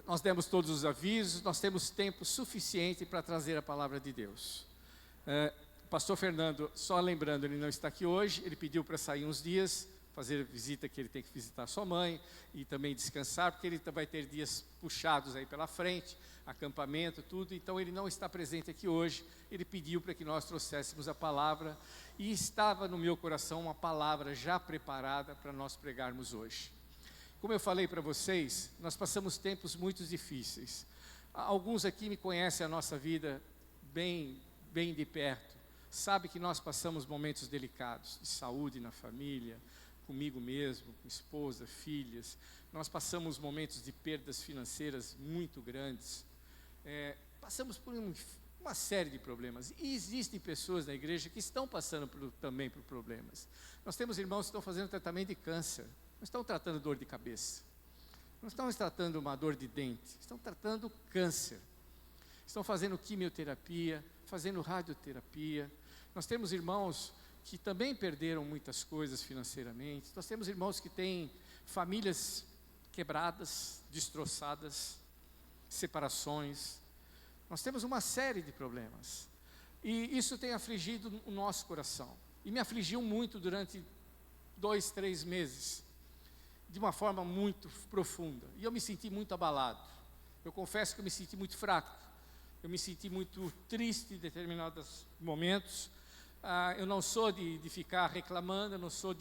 nós demos todos os avisos, nós temos tempo suficiente para trazer a palavra de Deus. O pastor Fernando, só lembrando, ele não está aqui hoje, ele pediu para sair uns dias, fazer visita que ele tem que visitar sua mãe e também descansar, porque ele vai ter dias puxados aí pela frente, acampamento, tudo, então ele não está presente aqui hoje. Ele pediu para que nós trouxéssemos a palavra e estava no meu coração uma palavra já preparada para nós pregarmos hoje. Como eu falei para vocês, nós passamos tempos muito difíceis. Alguns aqui me conhecem a nossa vida bem de perto, sabe que nós passamos momentos delicados, de saúde na família, comigo mesmo, com esposa, filhas. Nós passamos momentos de perdas financeiras muito grandes. Passamos por uma série de problemas. E existem pessoas na igreja que estão passando também por problemas. Nós temos irmãos que estão fazendo tratamento de câncer. Não estão tratando dor de cabeça. Não estão tratando uma dor de dente. Estão tratando câncer. Estão fazendo quimioterapia, fazendo radioterapia. Nós temos irmãos que também perderam muitas coisas financeiramente. Nós temos irmãos que têm famílias quebradas, destroçadas, separações. Nós temos uma série de problemas. E isso tem afligido o nosso coração. E me afligiu muito durante 2, 3 meses. De uma forma muito profunda. E eu me senti muito abalado. Eu confesso que eu me senti muito fraco. Eu me senti muito triste em determinados momentos. Eu não sou de ficar reclamando, eu não sou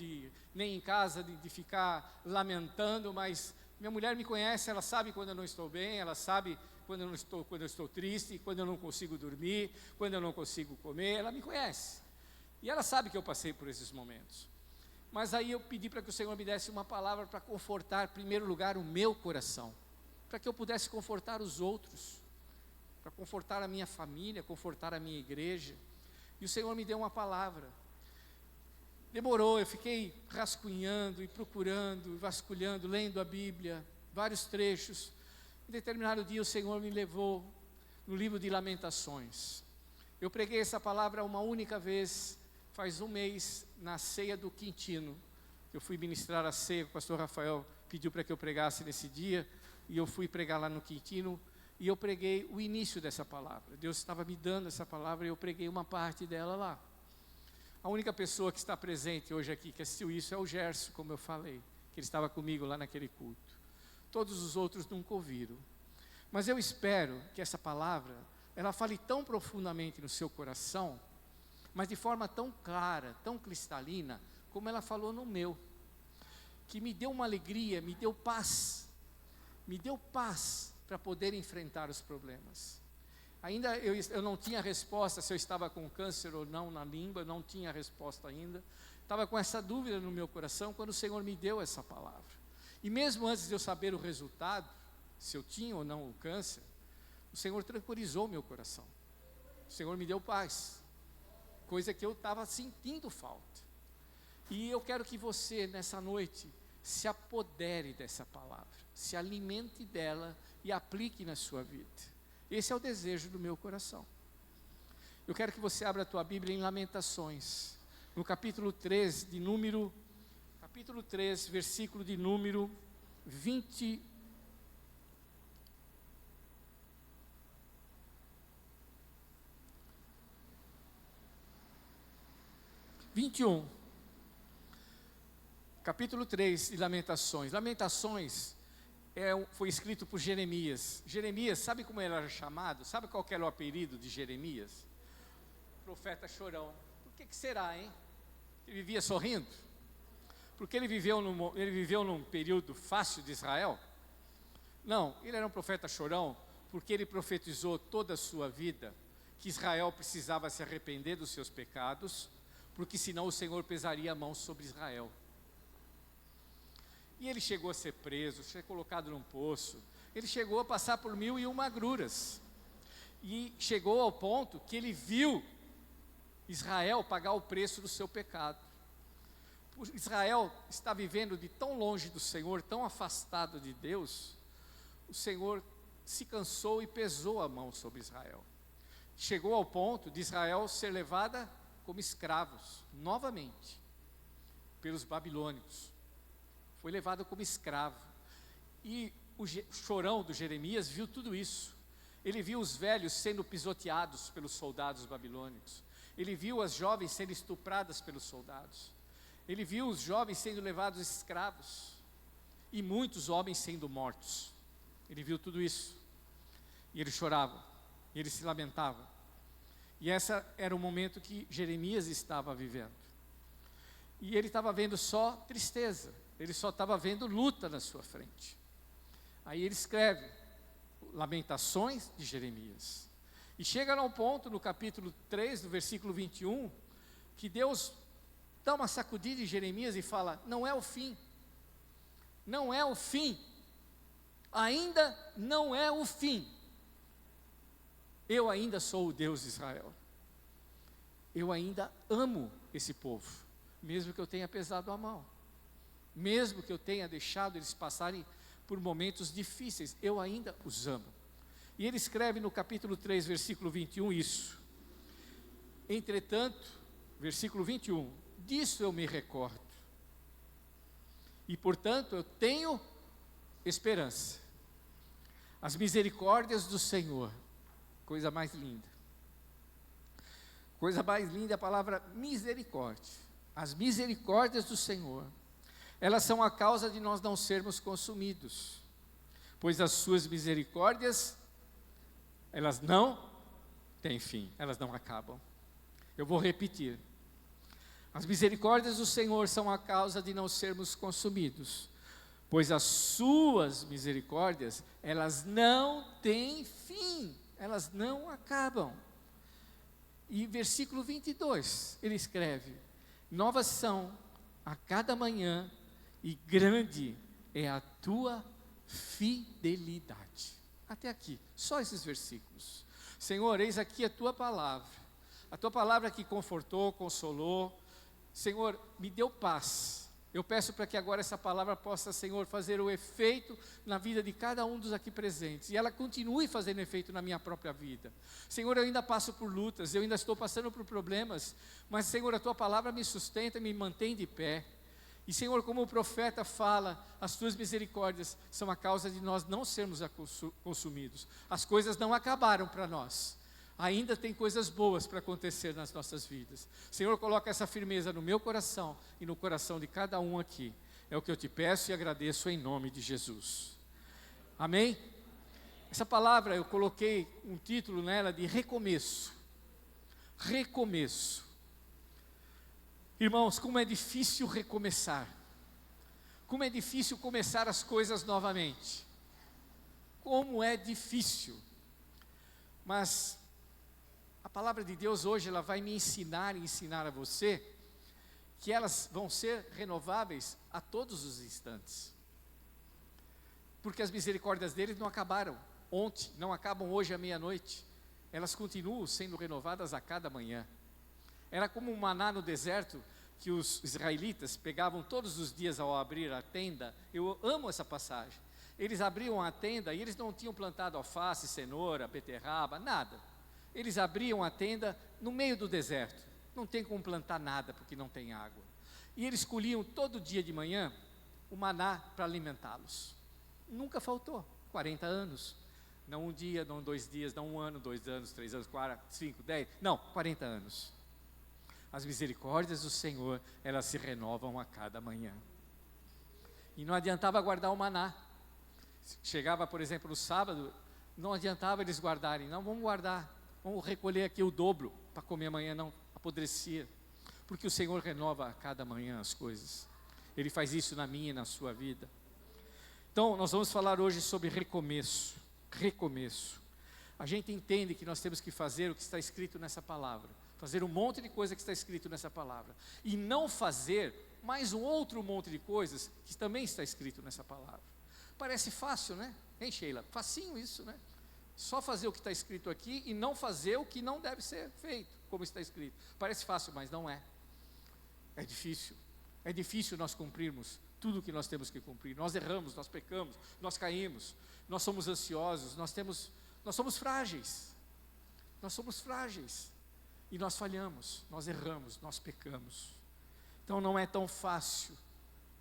nem em casa de ficar lamentando, mas minha mulher me conhece, ela sabe quando eu não estou bem, ela sabe quando eu estou triste, quando eu não consigo dormir, quando eu não consigo comer, ela me conhece. E ela sabe que eu passei por esses momentos. Mas aí eu pedi para que o Senhor me desse uma palavra para confortar, em primeiro lugar, o meu coração, para que eu pudesse confortar os outros, para confortar a minha família, confortar a minha igreja. E o Senhor me deu uma palavra. Demorou, eu fiquei rascunhando e procurando, vasculhando, lendo a Bíblia, vários trechos. Em determinado dia o Senhor me levou no livro de Lamentações. Eu preguei essa palavra uma única vez, faz 1 mês, na ceia do Quintino. Eu fui ministrar a ceia, o pastor Rafael pediu para que eu pregasse nesse dia, e eu fui pregar lá no Quintino, e eu preguei o início dessa palavra. Deus estava me dando essa palavra e eu preguei uma parte dela lá. A única pessoa que está presente hoje aqui, que assistiu isso, é o Gerson, como eu falei, que ele estava comigo lá naquele culto. Todos os outros nunca ouviram. Mas eu espero que essa palavra, ela fale tão profundamente no seu coração, mas de forma tão clara, tão cristalina, como ela falou no meu, que me deu uma alegria, me deu paz para poder enfrentar os problemas. Ainda eu não tinha resposta se eu estava com câncer ou não na língua, não tinha resposta ainda, estava com essa dúvida no meu coração, quando o Senhor me deu essa palavra. E mesmo antes de eu saber o resultado, se eu tinha ou não o câncer, o Senhor tranquilizou meu coração, o Senhor me deu paz, coisa que eu estava sentindo falta. E eu quero que você, nessa noite, se apodere dessa palavra, se alimente dela e aplique na sua vida. Esse é o desejo do meu coração. Eu quero que você abra a tua Bíblia em Lamentações, no capítulo 3, versículo de número 21. Capítulo 3 de Lamentações. Lamentações foi escrito por Jeremias. Jeremias, sabe como ele era chamado? Sabe qual era o apelido de Jeremias? Profeta chorão. Por que será, hein? Ele vivia sorrindo? Porque ele viveu num período fácil de Israel? Não, ele era um profeta chorão, porque ele profetizou toda a sua vida que Israel precisava se arrepender dos seus pecados, porque senão o Senhor pesaria a mão sobre Israel. E ele chegou a ser preso, ser colocado num poço, ele chegou a passar por 1001 agruras, e chegou ao ponto que ele viu Israel pagar o preço do seu pecado. Israel está vivendo de tão longe do Senhor, tão afastado de Deus, o Senhor se cansou e pesou a mão sobre Israel. Chegou ao ponto de Israel ser levada como escravos, novamente, pelos babilônicos. Foi levado como escravo. E chorão do Jeremias viu tudo isso. Ele viu os velhos sendo pisoteados pelos soldados babilônicos. Ele viu as jovens sendo estupradas pelos soldados. Ele viu os jovens sendo levados escravos. E muitos homens sendo mortos. Ele viu tudo isso. E ele chorava. E ele se lamentava. E esse era o momento que Jeremias estava vivendo. E ele estava vendo só tristeza. Ele só estava vendo luta na sua frente. Aí ele escreve Lamentações de Jeremias. E chega a um ponto no capítulo 3, no versículo 21, que Deus dá uma sacudida em Jeremias e fala: não é o fim. Não é o fim. Ainda não é o fim. Eu ainda sou o Deus de Israel. Eu ainda amo esse povo, mesmo que eu tenha pesado a mão. Mesmo que eu tenha deixado eles passarem por momentos difíceis, eu ainda os amo. E ele escreve no capítulo 3, versículo 21, isso. Entretanto, versículo 21, disso eu me recordo. E portanto eu tenho esperança. As misericórdias do Senhor, coisa mais linda. Coisa mais linda é a palavra misericórdia. As misericórdias do Senhor, elas são a causa de nós não sermos consumidos, pois as suas misericórdias, elas não têm fim, elas não acabam. Eu vou repetir. As misericórdias do Senhor são a causa de não sermos consumidos, pois as suas misericórdias, elas não têm fim, elas não acabam. E versículo 22, ele escreve: novas são a cada manhã, e grande é a tua fidelidade. Até aqui, só esses versículos. Senhor, eis aqui a tua palavra que confortou, consolou. Senhor, me deu paz. Eu peço para que agora essa palavra possa, Senhor, fazer o efeito na vida de cada um dos aqui presentes, e ela continue fazendo efeito na minha própria vida. Senhor, eu ainda passo por lutas, eu ainda estou passando por problemas, mas, Senhor, a tua palavra me sustenta, me mantém de pé. E, Senhor, como o profeta fala, as tuas misericórdias são a causa de nós não sermos consumidos. As coisas não acabaram para nós. Ainda tem coisas boas para acontecer nas nossas vidas. Senhor, coloca essa firmeza no meu coração e no coração de cada um aqui. É o que eu te peço e agradeço em nome de Jesus. Amém? Essa palavra eu coloquei um título nela de recomeço. Recomeço. Irmãos, como é difícil recomeçar. Como é difícil começar as coisas novamente. Como é difícil. Mas a palavra de Deus hoje, ela vai me ensinar e ensinar a você que elas vão ser renováveis a todos os instantes. Porque as misericórdias dele não acabaram ontem, não acabam hoje à meia-noite. Elas continuam sendo renovadas a cada manhã. Era como um maná no deserto que os israelitas pegavam todos os dias ao abrir a tenda. Eu amo essa passagem. Eles abriam a tenda e eles não tinham plantado alface, cenoura, beterraba, nada. Eles abriam a tenda no meio do deserto. Não tem como plantar nada porque não tem água. E eles colhiam todo dia de manhã o maná para alimentá-los. Nunca faltou, 40 anos. Não um dia, não 2 dias, não 1 ano, 2 anos, 3 anos, 4, 5, 10, não, 40 anos. As misericórdias do Senhor, elas se renovam a cada manhã. E não adiantava guardar o maná. Chegava, por exemplo, no sábado, não adiantava eles guardarem. Não, vamos guardar, vamos recolher aqui o dobro para comer amanhã, não, apodrecia. Porque o Senhor renova a cada manhã as coisas. Ele faz isso na minha e na sua vida. Então, nós vamos falar hoje sobre recomeço. Recomeço. A gente entende que nós temos que fazer o que está escrito nessa palavra. Fazer um monte de coisa que está escrito nessa palavra. E não fazer mais um outro monte de coisas que também está escrito nessa palavra. Parece fácil, né? Hein, Sheila? Facinho isso, né? Só fazer o que está escrito aqui e não fazer o que não deve ser feito, como está escrito. Parece fácil, mas não é. É difícil. É difícil nós cumprirmos tudo o que nós temos que cumprir. Nós erramos, nós pecamos, nós caímos, nós somos ansiosos, nós somos frágeis. Nós somos frágeis. E nós falhamos, nós erramos, nós pecamos. Então não é tão fácil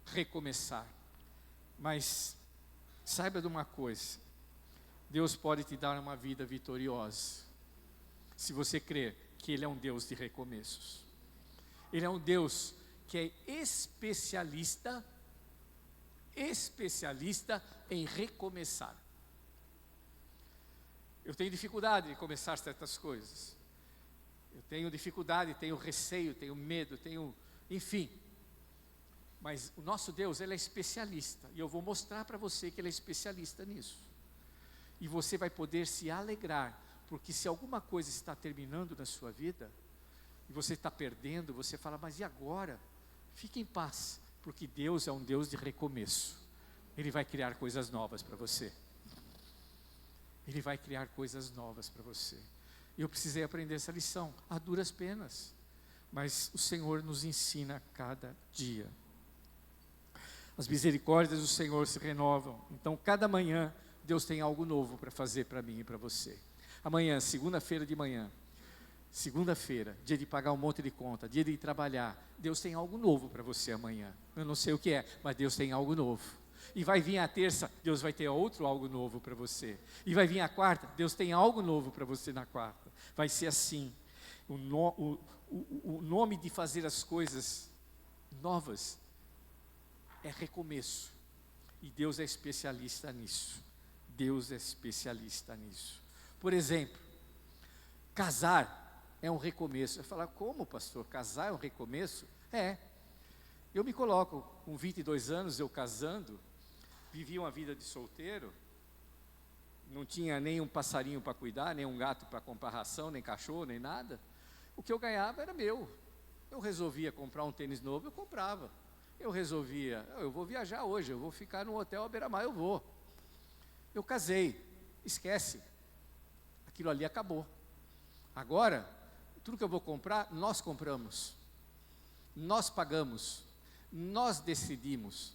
recomeçar. Mas Saiba de uma coisa, Deus pode te dar uma vida vitoriosa, se você crer que Ele é um Deus de recomeços. Ele é um Deus que é especialista em recomeçar. Eu tenho dificuldade de começar certas coisas. Eu tenho dificuldade, tenho receio, tenho medo, enfim. Mas o nosso Deus, Ele é especialista. E eu vou mostrar para você que Ele é especialista nisso. E você vai poder se alegrar, porque se alguma coisa está terminando na sua vida, e você está perdendo, você fala, mas e agora? Fique em paz, porque Deus é um Deus de recomeço. Ele vai criar coisas novas para você. Ele vai criar coisas novas para você. E eu precisei aprender essa lição, a duras penas. Mas o Senhor nos ensina a cada dia. As misericórdias do Senhor se renovam. Então, cada manhã, Deus tem algo novo para fazer para mim e para você. Amanhã, segunda-feira de manhã, segunda-feira, dia de pagar um monte de conta, dia de ir trabalhar, Deus tem algo novo para você amanhã. Eu não sei o que é, mas Deus tem algo novo. E vai vir a terça, Deus vai ter outro algo novo para você. E vai vir a quarta, Deus tem algo novo para você na quarta. Vai ser assim. O nome de fazer as coisas novas é recomeço. E Deus é especialista nisso. Deus é especialista nisso. Por exemplo, casar é um recomeço. Eu falo, como, pastor? Casar é um recomeço? É. Eu me coloco com 22 anos, eu casando, vivi uma vida de solteiro, não tinha nem um passarinho para cuidar, nem um gato para comprar ração, nem cachorro, nem nada. O que eu ganhava era meu. Eu resolvia comprar um tênis novo, eu comprava. Eu resolvia, eu vou viajar hoje, eu vou ficar no hotel à beira-mar, eu vou. Eu casei, esquece. Aquilo ali acabou. Agora, tudo que eu vou comprar, nós compramos. Nós pagamos. Nós decidimos.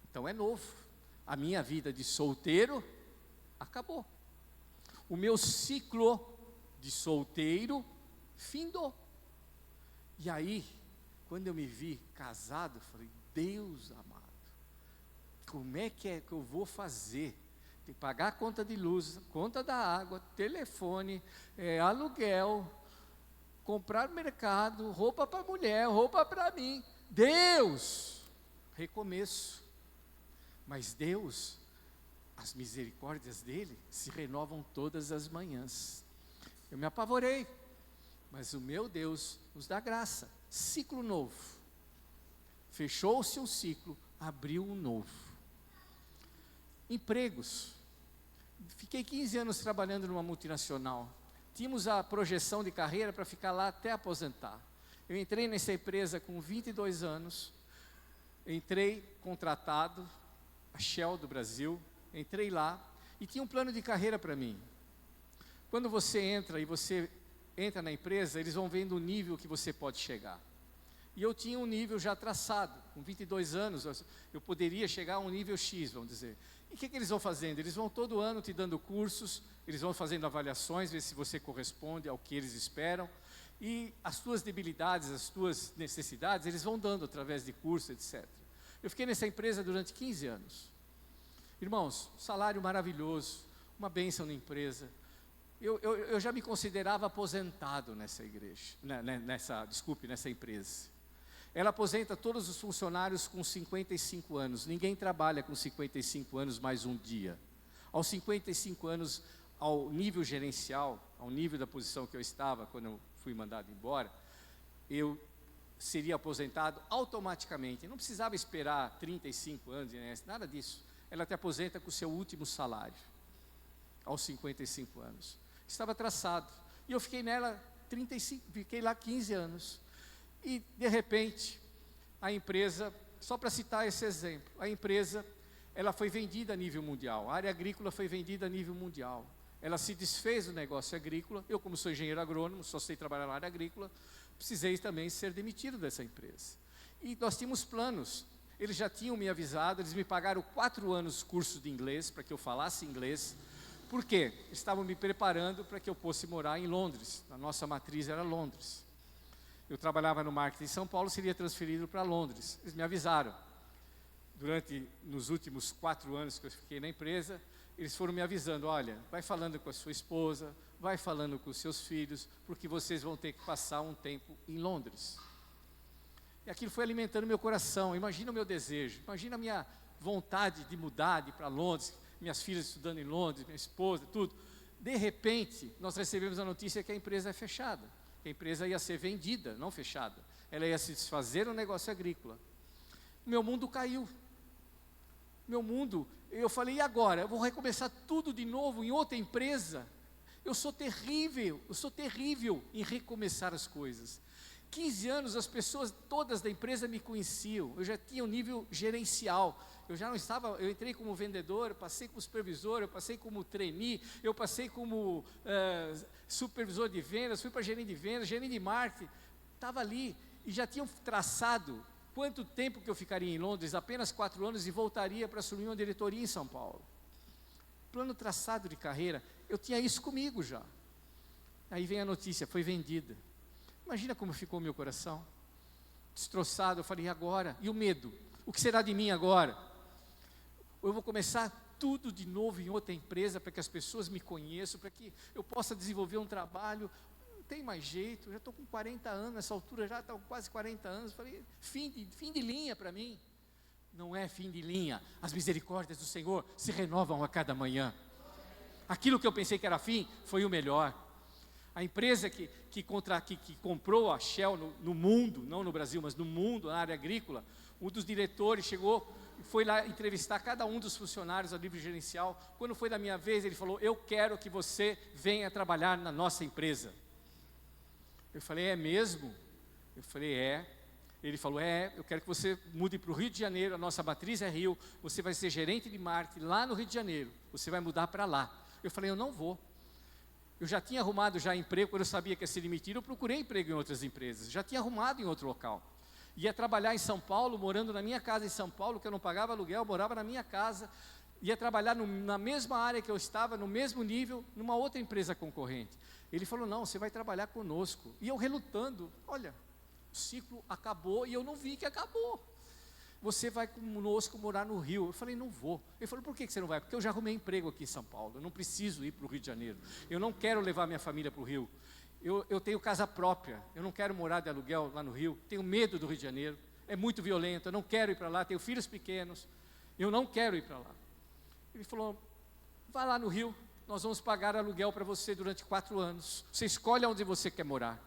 Então é novo. A minha vida de solteiro acabou. O meu ciclo de solteiro findou. E aí, quando eu me vi casado, eu falei, Deus amado, como é que eu vou fazer? Tem que pagar a conta de luz, conta da água, telefone, aluguel, comprar no mercado, roupa para a mulher, roupa para mim. Deus, recomeço. Mas Deus, as misericórdias dele se renovam todas as manhãs. Eu me apavorei, mas o meu Deus nos dá graça. Ciclo novo. Fechou-se um ciclo, abriu um novo. Empregos. Fiquei 15 anos trabalhando numa multinacional. Tínhamos a projeção de carreira para ficar lá até aposentar. Eu entrei nessa empresa com 22 anos. Entrei contratado, a Shell do Brasil. Entrei lá e tinha um plano de carreira para mim. Quando você entra na empresa, eles vão vendo o nível que você pode chegar. E eu tinha um nível já traçado. Com 22 anos, eu poderia chegar a um nível X, vamos dizer. E o que eles vão fazendo? Eles vão todo ano te dando cursos, eles vão fazendo avaliações, ver se você corresponde ao que eles esperam. E as tuas debilidades, as tuas necessidades, eles vão dando através de cursos, etc. Eu fiquei nessa empresa durante 15 anos. Irmãos, salário maravilhoso, uma bênção na empresa. Eu já me considerava aposentado nessa igreja, nessa empresa. Ela aposenta todos os funcionários com 55 anos. Ninguém trabalha com 55 anos mais um dia. Aos 55 anos, ao nível gerencial, ao nível da posição que eu estava quando eu fui mandado embora, eu seria aposentado automaticamente. Não precisava esperar 35 anos, nada disso. Ela te aposenta com o seu último salário, aos 55 anos. Estava traçado. E eu fiquei nela fiquei lá 15 anos. E, de repente, a empresa, só para citar esse exemplo, a empresa, ela foi vendida a nível mundial. A área agrícola foi vendida a nível mundial. Ela se desfez do negócio agrícola. Eu, como sou engenheiro agrônomo, só sei trabalhar na área agrícola, precisei também ser demitido dessa empresa. E nós tínhamos planos. Eles já tinham me avisado, eles me pagaram 4 anos curso de inglês, para que eu falasse inglês. Por quê? Estavam me preparando para que eu fosse morar em Londres. A nossa matriz era Londres. Eu trabalhava no marketing em São Paulo, seria transferido para Londres. Eles me avisaram. nos últimos 4 anos que eu fiquei na empresa, eles foram me avisando, olha, vai falando com a sua esposa, vai falando com os seus filhos, porque vocês vão ter que passar um tempo em Londres. E aquilo foi alimentando meu coração. Imagina o meu desejo, imagina a minha vontade de mudar, de ir para Londres, minhas filhas estudando em Londres, minha esposa, tudo. De repente, nós recebemos a notícia que a empresa é fechada, que a empresa ia ser vendida, não fechada. Ela ia se desfazer no negócio agrícola. Meu mundo caiu. Meu mundo, eu falei, e agora? Eu vou recomeçar tudo de novo em outra empresa? Eu sou terrível em recomeçar as coisas. 15 anos, as pessoas todas da empresa me conheciam, eu já tinha um nível gerencial, eu entrei como vendedor, eu passei como supervisor, eu passei como trainee, eu passei como supervisor de vendas, fui para gerente de vendas, gerente de marketing, estava ali, e já tinham traçado quanto tempo que eu ficaria em Londres, apenas 4 anos, e voltaria para assumir uma diretoria em São Paulo. Plano traçado de carreira, eu tinha isso comigo já. Aí vem a notícia, foi vendida. Imagina como ficou o meu coração, destroçado. Eu falei, e agora? E o medo? O que será de mim agora? Eu vou começar tudo de novo em outra empresa, para que as pessoas me conheçam, para que eu possa desenvolver um trabalho. Não tem mais jeito, eu já estou com 40 anos, nessa altura já estou com quase 40 anos. Falei, fim de linha para mim. Não é fim de linha, as misericórdias do Senhor se renovam a cada manhã. Aquilo que eu pensei que era fim, foi o melhor. A empresa que comprou a Shell no mundo, não no Brasil, mas no mundo, na área agrícola, um dos diretores chegou e foi lá entrevistar cada um dos funcionários a nível gerencial. Quando foi da minha vez, ele falou, eu quero que você venha trabalhar na nossa empresa. Eu falei, é mesmo? Eu falei, é. Ele falou, eu quero que você mude para o Rio de Janeiro, a nossa matriz é Rio, você vai ser gerente de marketing lá no Rio de Janeiro, você vai mudar para lá. Eu falei, eu não vou. Eu já tinha arrumado emprego, quando eu sabia que ia ser demitido, eu procurei emprego em outras empresas, já tinha arrumado em outro local. Ia trabalhar em São Paulo, morando na minha casa em São Paulo, que eu não pagava aluguel, morava na minha casa, ia trabalhar na mesma área que eu estava, no mesmo nível, numa outra empresa concorrente. Ele falou, não, você vai trabalhar conosco. E eu relutando, olha, o ciclo acabou e eu não vi que acabou. Você vai conosco morar no Rio. Eu falei, não vou. Ele falou, por que você não vai? Porque eu já arrumei emprego aqui em São Paulo, eu não preciso ir para o Rio de Janeiro. Eu não quero levar minha família para o Rio. Eu tenho casa própria, eu não quero morar de aluguel lá no Rio, tenho medo do Rio de Janeiro, é muito violento, eu não quero ir para lá, tenho filhos pequenos, eu não quero ir para lá. Ele falou, vá lá no Rio, nós vamos pagar aluguel para você durante 4 anos, você escolhe onde você quer morar.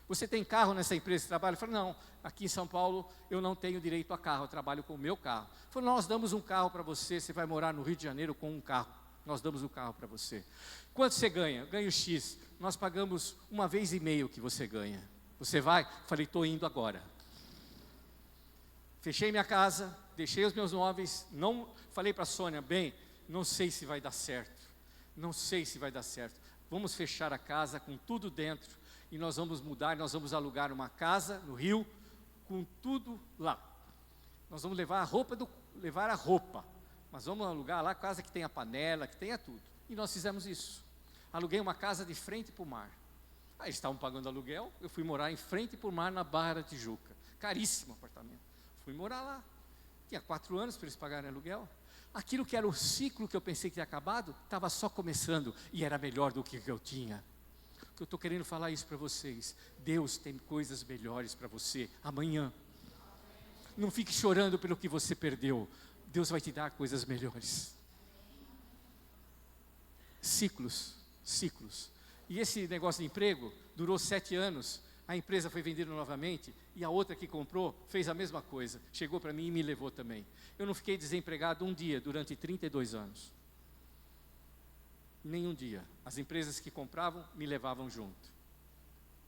Você tem carro nessa empresa de trabalho? Eu falei, não, aqui em São Paulo eu não tenho direito a carro, eu trabalho com o meu carro. Ele falou, nós damos um carro para você, você vai morar no Rio de Janeiro com um carro, nós damos um carro para você. Quanto você ganha? Ganho X, nós pagamos 1,5 vezes que você ganha. Você vai? Eu falei, estou indo agora. Fechei minha casa, deixei os meus móveis, não, falei para a Sônia, bem, não sei se vai dar certo, vamos fechar a casa com tudo dentro, e nós vamos mudar, nós vamos alugar uma casa no Rio, com tudo lá. Nós vamos levar a roupa, mas vamos alugar lá a casa que tenha panela, que tenha tudo. E nós fizemos isso. Aluguei uma casa de frente para o mar. Aí eles estavam pagando aluguel, eu fui morar em frente para o mar, na Barra da Tijuca. Caríssimo apartamento. Fui morar lá. Tinha 4 anos para eles pagarem aluguel. Aquilo que era o ciclo que eu pensei que tinha acabado, estava só começando, e era melhor do que eu tinha. Eu estou querendo falar isso para vocês. Deus tem coisas melhores para você amanhã. Não fique chorando pelo que você perdeu. Deus vai te dar coisas melhores. Ciclos. E esse negócio de emprego durou 7 anos. A empresa foi vendida novamente e a outra que comprou fez a mesma coisa. Chegou para mim e me levou também. Eu não fiquei desempregado um dia durante 32 anos. Nenhum dia. As empresas que compravam me levavam junto.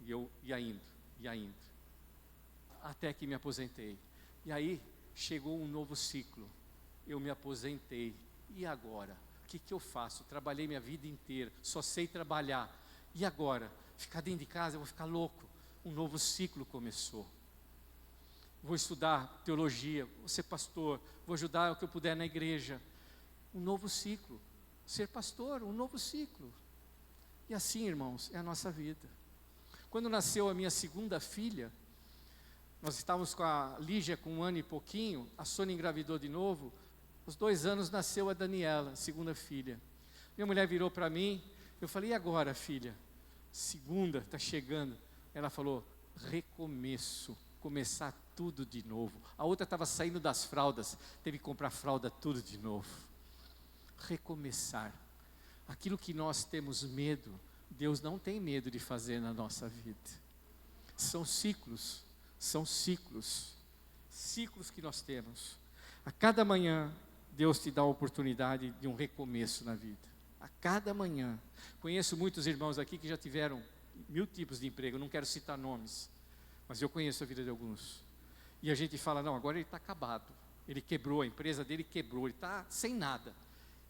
E eu ia indo. Até que me aposentei. E aí chegou um novo ciclo. Eu me aposentei. E agora? O que eu faço? Trabalhei minha vida inteira, só sei trabalhar. E agora? Ficar dentro de casa, eu vou ficar louco. Um novo ciclo começou. Vou estudar teologia, vou ser pastor, vou ajudar o que eu puder na igreja. Um novo ciclo. Ser pastor, um novo ciclo. E assim, irmãos, é a nossa vida. Quando nasceu a minha segunda filha, Nós estávamos com a Lígia com 1 ano e pouquinho, a Sônia engravidou de novo, aos 2 anos nasceu a Daniela, a segunda filha. Minha mulher virou para mim, eu falei, e agora, filha? Segunda, está chegando. Ela falou, recomeço, começar tudo de novo. A outra estava saindo das fraldas, teve que comprar fralda tudo de novo. Recomeçar. Aquilo que nós temos medo, Deus não tem medo de fazer na nossa vida. São ciclos que nós temos. A cada manhã, Deus te dá a oportunidade de um recomeço na vida. A cada manhã. Conheço muitos irmãos aqui que já tiveram 1000 tipos de emprego, não quero citar nomes, mas eu conheço a vida de alguns. E a gente fala, não, agora ele está acabado. Ele quebrou, a empresa dele quebrou, ele está sem nada.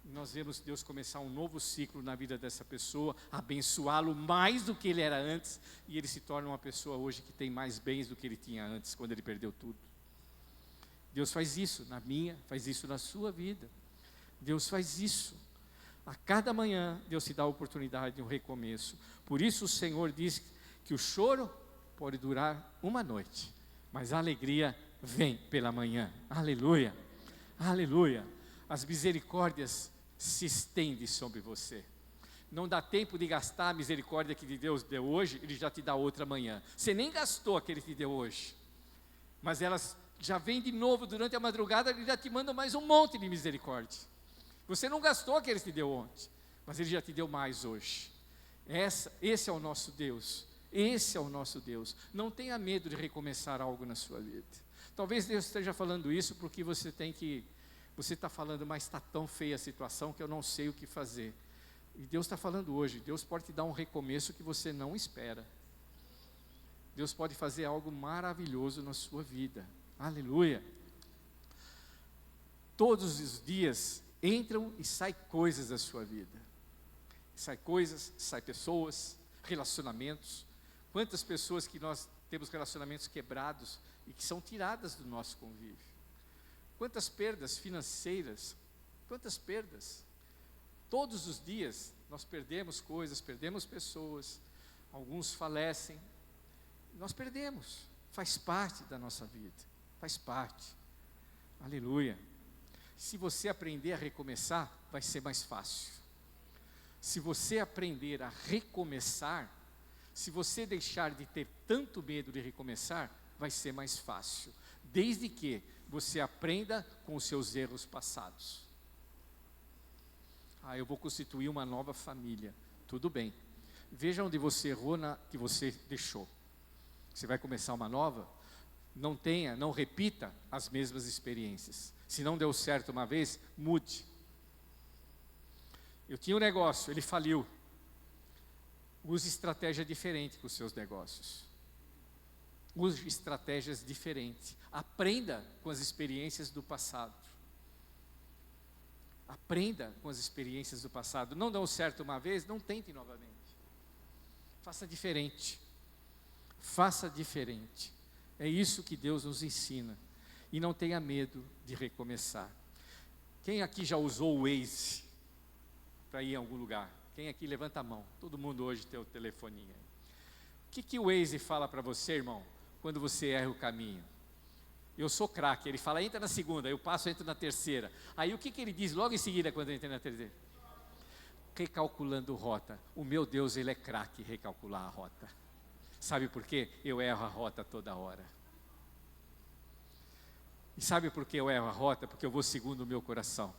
E nós vemos Deus começar um novo ciclo na vida dessa pessoa, abençoá-lo mais do que ele era antes, e ele se torna uma pessoa hoje que tem mais bens do que ele tinha antes, quando ele perdeu tudo. Deus faz isso na minha, faz isso na sua vida. Deus faz isso. A cada manhã, Deus te dá a oportunidade de um recomeço. Por isso o Senhor diz que o choro pode durar uma noite, mas a alegria vem pela manhã. Aleluia, aleluia. As misericórdias se estendem sobre você. Não dá tempo de gastar a misericórdia que Deus deu hoje, Ele já te dá outra amanhã. Você nem gastou aquele que deu hoje, mas elas já vêm de novo durante a madrugada, Ele já te manda mais um monte de misericórdia. Você não gastou aquele que te deu ontem, mas Ele já te deu mais hoje. Esse é o nosso Deus. Esse é o nosso Deus. Não tenha medo de recomeçar algo na sua vida. Talvez Deus esteja falando isso porque você está falando, mas está tão feia a situação que eu não sei o que fazer. E Deus está falando hoje, Deus pode te dar um recomeço que você não espera. Deus pode fazer algo maravilhoso na sua vida. Aleluia. Todos os dias entram e saem coisas da sua vida. Sai coisas, sai pessoas, relacionamentos. Quantas pessoas que nós temos relacionamentos quebrados e que são tiradas do nosso convívio. Quantas perdas financeiras, quantas perdas. Todos os dias nós perdemos coisas, perdemos pessoas, alguns falecem, nós perdemos, faz parte da nossa vida, faz parte. Aleluia. Se você aprender a recomeçar, vai ser mais fácil. Se você aprender a recomeçar, se você deixar de ter tanto medo de recomeçar, vai ser mais fácil, desde que você aprenda com os seus erros passados. Eu vou constituir uma nova família. Tudo bem. Veja onde você errou, que você deixou. Você vai começar uma nova? Não repita as mesmas experiências. Se não deu certo uma vez, mude. Eu tinha um negócio, ele faliu. Use estratégia diferente com os seus negócios. Use estratégias diferentes. Aprenda com as experiências do passado. Aprenda com as experiências do passado. Não deu certo uma vez, não tente novamente. Faça diferente. Faça diferente. É isso que Deus nos ensina. E não tenha medo de recomeçar. Quem aqui já usou o Waze para ir em algum lugar? Quem aqui levanta a mão? Todo mundo hoje tem o telefoninho. O que o Waze fala para você, irmão, quando você erra o caminho? Eu sou craque, ele fala, entra na segunda, eu passo, entro na terceira. Aí o que ele diz logo em seguida quando eu entrei na terceira? Recalculando rota. O meu Deus, Ele é craque em recalcular a rota. Sabe por quê? Eu erro a rota toda hora. E sabe por que eu erro a rota? Porque eu vou segundo o meu coração.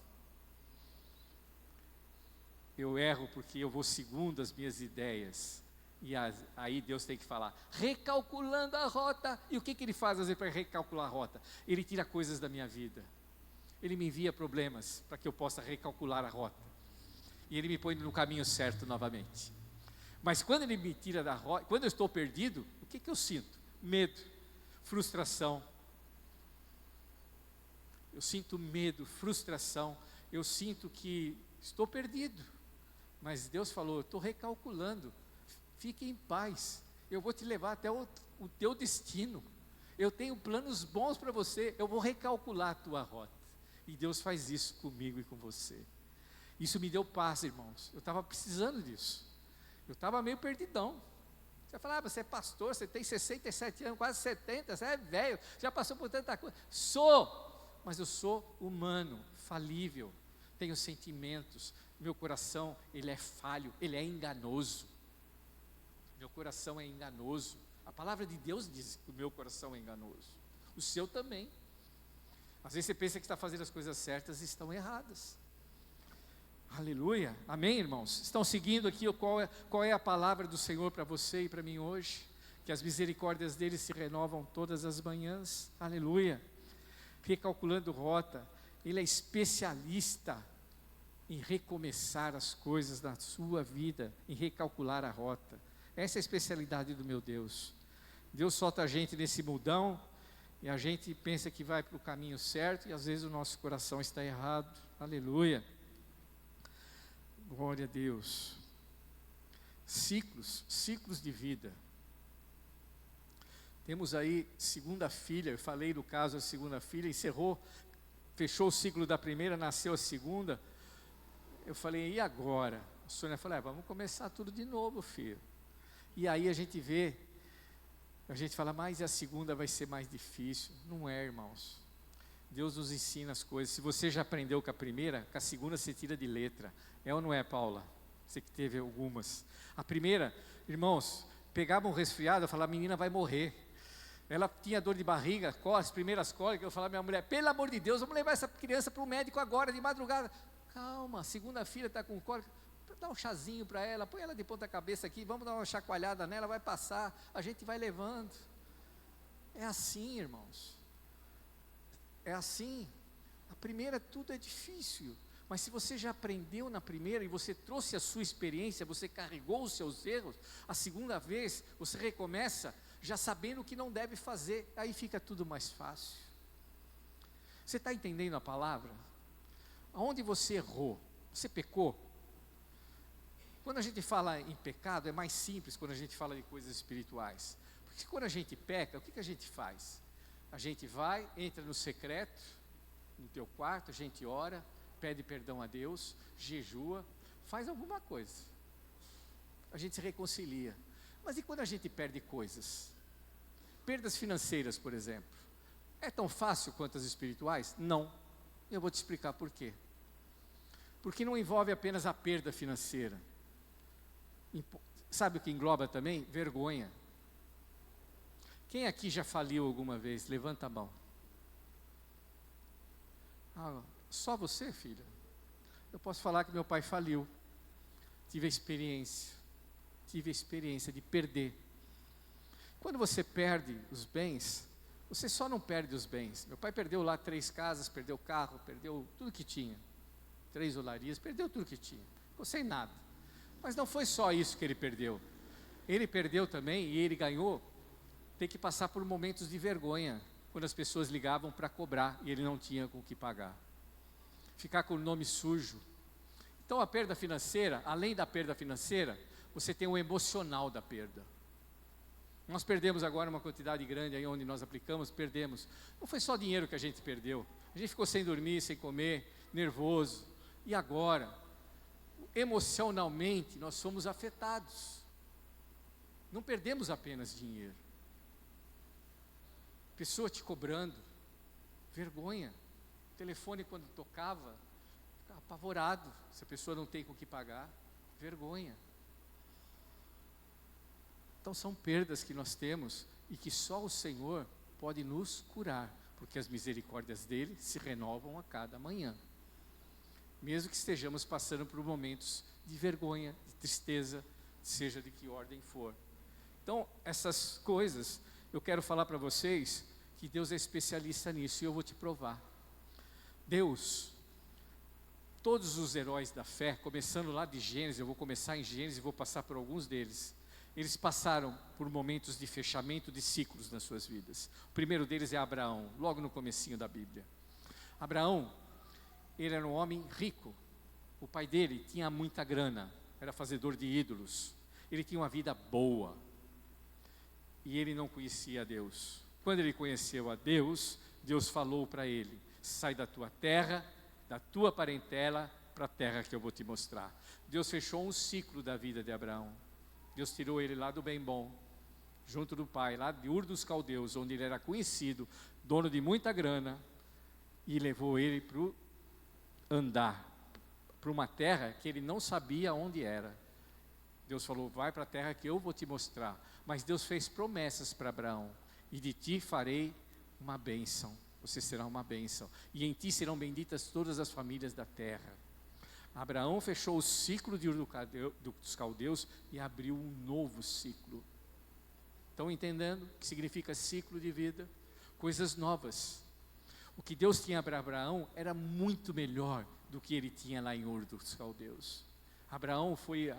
Eu erro porque eu vou segundo as minhas ideias. E aí Deus tem que falar, recalculando a rota. E o que Ele faz às vezes para recalcular a rota? Ele tira coisas da minha vida. Ele me envia problemas para que eu possa recalcular a rota. E Ele me põe no caminho certo novamente. Mas quando Ele me tira da rota, quando eu estou perdido, o que eu sinto? Medo, frustração. Eu sinto medo, frustração. Eu sinto que estou perdido. Mas Deus falou, eu estou recalculando. Fique em paz, eu vou te levar até o teu destino. Eu tenho planos bons para você, eu vou recalcular a tua rota. E Deus faz isso comigo e com você. Isso me deu paz, irmãos. Eu estava precisando disso. Eu estava meio perdidão. Você fala, você é pastor, você tem 67 anos, quase 70, você é velho, já passou por tanta coisa. Sou, mas eu sou humano, falível, tenho sentimentos, meu coração, ele é falho, ele é enganoso. Meu coração é enganoso. A palavra de Deus diz que o meu coração é enganoso. O seu também. Às vezes você pensa que está fazendo as coisas certas e estão erradas. Aleluia, amém, irmãos? Estão seguindo aqui qual é a palavra do Senhor para você e para mim hoje? Que as misericórdias dele se renovam todas as manhãs, aleluia. Recalculando rota, ele é especialista em recomeçar as coisas na sua vida, em recalcular a rota. Essa é a especialidade do meu Deus. Deus solta a gente nesse mundão e a gente pensa que vai para o caminho certo e às vezes o nosso coração está errado, aleluia. Glória a Deus. Ciclos de vida. Temos aí segunda filha, eu falei no caso da segunda filha, fechou o ciclo da primeira, nasceu a segunda. Eu falei, e agora? A Sônia falou, vamos começar tudo de novo, filho. E aí a gente fala, mas a segunda vai ser mais difícil. Não é, irmãos. Deus nos ensina as coisas. Se você já aprendeu com a primeira, com a segunda você tira de letra. É ou não é, Paula? Você que teve algumas. A primeira, irmãos, pegava um resfriado, eu falava, a menina vai morrer. Ela tinha dor de barriga, as primeiras cólicas, eu falava, minha mulher, pelo amor de Deus, vamos levar essa criança para o médico agora, de madrugada. Calma, segunda-feira está com cólica, dá um chazinho para ela, põe ela de ponta cabeça aqui, vamos dar uma chacoalhada nela, vai passar, a gente vai levando. É assim, irmãos. É assim. A primeira tudo é difícil, mas se você já aprendeu na primeira e você trouxe a sua experiência, você carregou os seus erros, a segunda vez você recomeça já sabendo o que não deve fazer, aí fica tudo mais fácil. Você está entendendo a palavra? Aonde você errou? Você pecou? Quando a gente fala em pecado, é mais simples quando a gente fala de coisas espirituais. Porque quando a gente peca, o que a gente faz? A gente vai, entra no secreto, no teu quarto, a gente ora, pede perdão a Deus, jejua, faz alguma coisa. A gente se reconcilia. Mas e quando a gente perde coisas? Perdas financeiras, por exemplo. É tão fácil quanto as espirituais? Não. Eu vou te explicar por quê. Porque não envolve apenas a perda financeira. Sabe o que engloba também? Vergonha. Quem aqui já faliu alguma vez? Levanta a mão. Só você, filha? Eu posso falar que meu pai faliu. Tive a experiência de perder. Quando você perde os bens, você só não perde os bens. Meu pai perdeu lá 3 casas, perdeu o carro, perdeu tudo que tinha. 3 olarias, perdeu tudo que tinha. Ficou sem nada. Mas não foi só isso que ele perdeu. Ele perdeu também e ele ganhou ter que passar por momentos de vergonha, quando as pessoas ligavam para cobrar e ele não tinha com o que pagar. Ficar com o nome sujo. Então a perda financeira, além da perda financeira, você tem o emocional da perda. Nós perdemos agora uma quantidade grande aí onde nós aplicamos, perdemos. Não foi só dinheiro que a gente perdeu. A gente ficou sem dormir, sem comer, nervoso. E agora, emocionalmente, nós somos afetados. Não perdemos apenas dinheiro. Pessoa te cobrando, vergonha. O telefone quando tocava, ficava apavorado. Se a pessoa não tem com o que pagar, vergonha. Então são perdas que nós temos e que só o Senhor pode nos curar, porque as misericórdias dele se renovam a cada manhã. Mesmo que estejamos passando por momentos de vergonha, de tristeza, seja de que ordem for. Então, essas coisas, eu quero falar para vocês que Deus é especialista nisso e eu vou te provar. Deus, todos os heróis da fé, começando lá de Gênesis, eu vou começar em Gênesis e vou passar por alguns deles. Eles passaram por momentos de fechamento de ciclos nas suas vidas. O primeiro deles é Abraão, logo no comecinho da Bíblia. Abraão, ele era um homem rico. O pai dele tinha muita grana, era fazedor de ídolos. Ele tinha uma vida boa. E ele não conhecia a Deus. Quando ele conheceu a Deus, Deus falou para ele: sai da tua terra, da tua parentela, para a terra que eu vou te mostrar. Deus fechou um ciclo da vida de Abraão. Deus tirou ele lá do bem bom, junto do pai, lá de Ur dos Caldeus, onde ele era conhecido, dono de muita grana, e levou ele para andar, para uma terra que ele não sabia onde era. Deus falou, vai para a terra que eu vou te mostrar. Mas Deus fez promessas para Abraão, e de ti farei uma bênção, você será uma bênção, e em ti serão benditas todas as famílias da terra. Abraão fechou o ciclo de Ur dos Caldeus e abriu um novo ciclo. Estão entendendo o que significa ciclo de vida? Coisas novas. O que Deus tinha para Abraão era muito melhor do que ele tinha lá em Ur dos Caldeus. Abraão foi,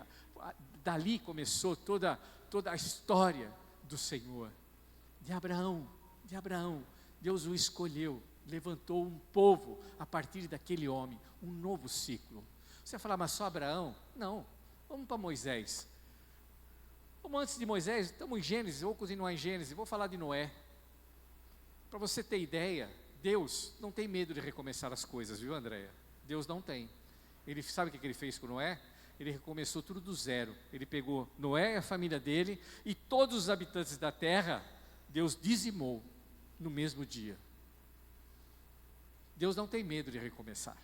dali começou toda a história do Senhor. De Abraão, Deus o escolheu, levantou um povo a partir daquele homem, um novo ciclo. Você vai falar, mas só Abraão? Não, vamos para Moisés. Vamos antes de Moisés, estamos em Gênesis, vou continuar em Gênesis, vou falar de Noé. Para você ter ideia, Deus não tem medo de recomeçar as coisas, viu, Andréia? Deus não tem. Ele sabe o que ele fez com Noé? Ele recomeçou tudo do zero. Ele pegou Noé e a família dele e todos os habitantes da terra, Deus dizimou no mesmo dia. Deus não tem medo de recomeçar.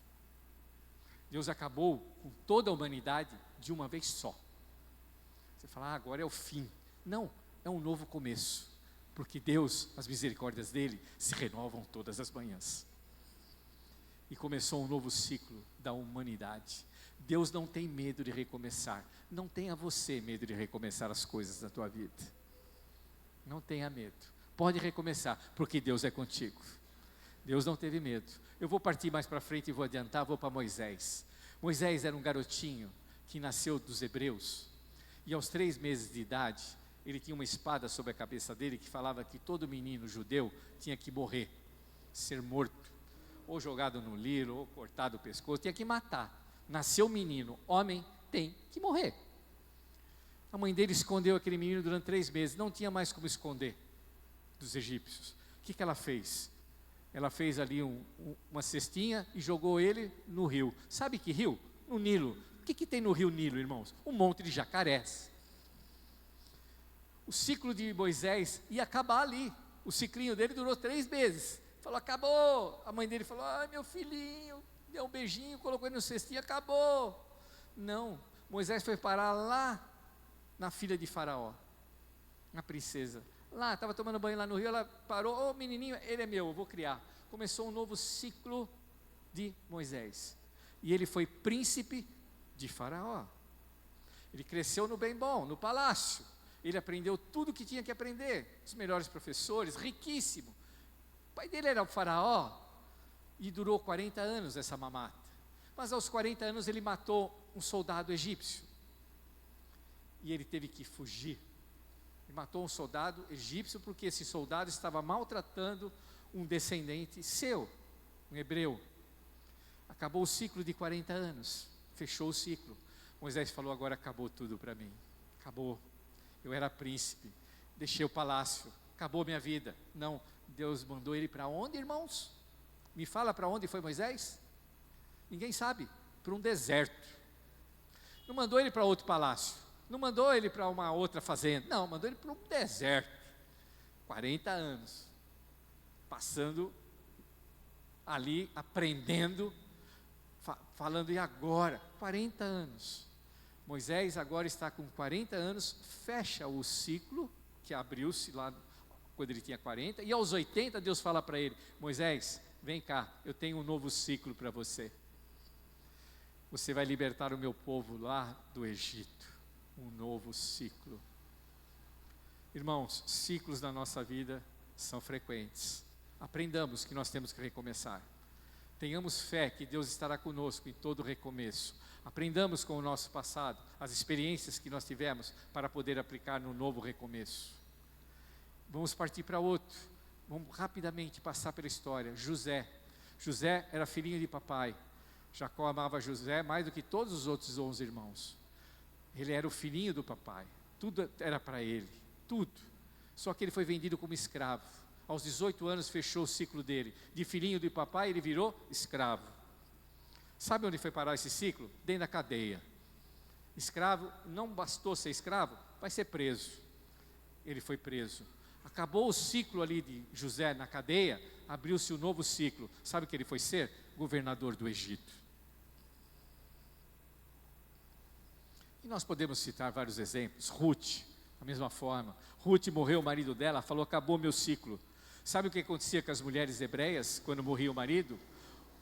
Deus acabou com toda a humanidade de uma vez só. Você fala, agora é o fim. Não, é um novo começo. Porque Deus, as misericórdias dele, se renovam todas as manhãs. E começou um novo ciclo da humanidade. Deus não tem medo de recomeçar. Não tenha você medo de recomeçar as coisas da tua vida. Não tenha medo. Pode recomeçar, porque Deus é contigo. Deus não teve medo. Eu vou partir mais para frente e vou adiantar, vou para Moisés. Moisés era um garotinho que nasceu dos hebreus. E aos 3 meses de idade, ele tinha uma espada sobre a cabeça dele que falava que todo menino judeu tinha que morrer, ser morto, ou jogado no liro, ou cortado o pescoço, tinha que matar. Nasceu menino, homem, tem que morrer. A mãe dele escondeu aquele menino durante 3 meses, não tinha mais como esconder dos egípcios. O que ela fez? Ela fez ali uma cestinha e jogou ele no rio. Sabe que rio? No Nilo. O que tem no rio Nilo, irmãos? Um monte de jacarés. O ciclo de Moisés ia acabar ali. O ciclinho dele durou 3 meses. Falou, acabou. A mãe dele falou, ai meu filhinho, deu um beijinho, colocou ele no cestinho, acabou. Não, Moisés foi parar lá na filha de Faraó, na princesa. Lá, estava tomando banho lá no rio, ela parou, menininho, ele é meu, eu vou criar. Começou um novo ciclo de Moisés. E ele foi príncipe de Faraó. Ele cresceu no bem bom, no palácio. Ele aprendeu tudo o que tinha que aprender. Os melhores professores, riquíssimo. O pai dele era o Faraó. E durou 40 anos essa mamata. Mas aos 40 anos ele matou um soldado egípcio. E ele teve que fugir. Ele matou um soldado egípcio porque esse soldado estava maltratando um descendente seu, um hebreu. Acabou o ciclo de 40 anos. Fechou o ciclo. Moisés falou, agora acabou tudo para mim. Acabou. Eu era príncipe. Deixei o palácio. Acabou minha vida. Não, Deus mandou ele para onde, irmãos? Me fala para onde foi Moisés? Ninguém sabe. Para um deserto. Não mandou ele para outro palácio. Não mandou ele para uma outra fazenda. Não, mandou ele para um deserto. 40 anos. Passando ali, aprendendo, falando, e agora? 40 anos. Moisés agora está com 40 anos, fecha o ciclo, que abriu-se lá quando ele tinha 40, e aos 80 Deus fala para ele, Moisés, vem cá, eu tenho um novo ciclo para você. Você vai libertar o meu povo lá do Egito. Um novo ciclo. Irmãos, ciclos na nossa vida são frequentes. Aprendamos que nós temos que recomeçar. Tenhamos fé que Deus estará conosco em todo recomeço. Aprendamos com o nosso passado, as experiências que nós tivemos para poder aplicar no novo recomeço. Vamos partir para outro. Vamos rapidamente passar pela história. José. José era filhinho de papai. Jacó amava José mais do que todos os outros 11 irmãos. Ele era o filhinho do papai. Tudo era para ele. Tudo. Só que ele foi vendido como escravo. Aos 18 anos fechou o ciclo dele. De filhinho de papai ele virou escravo. Sabe onde foi parar esse ciclo? Dentro da cadeia. Escravo, não bastou ser escravo, vai ser preso. Ele foi preso. Acabou o ciclo ali de José na cadeia, abriu-se um novo ciclo. Sabe o que ele foi ser? Governador do Egito. E nós podemos citar vários exemplos. Ruth, da mesma forma. Ruth morreu o marido dela, falou, acabou meu ciclo. Sabe o que acontecia com as mulheres hebreias quando morria o marido?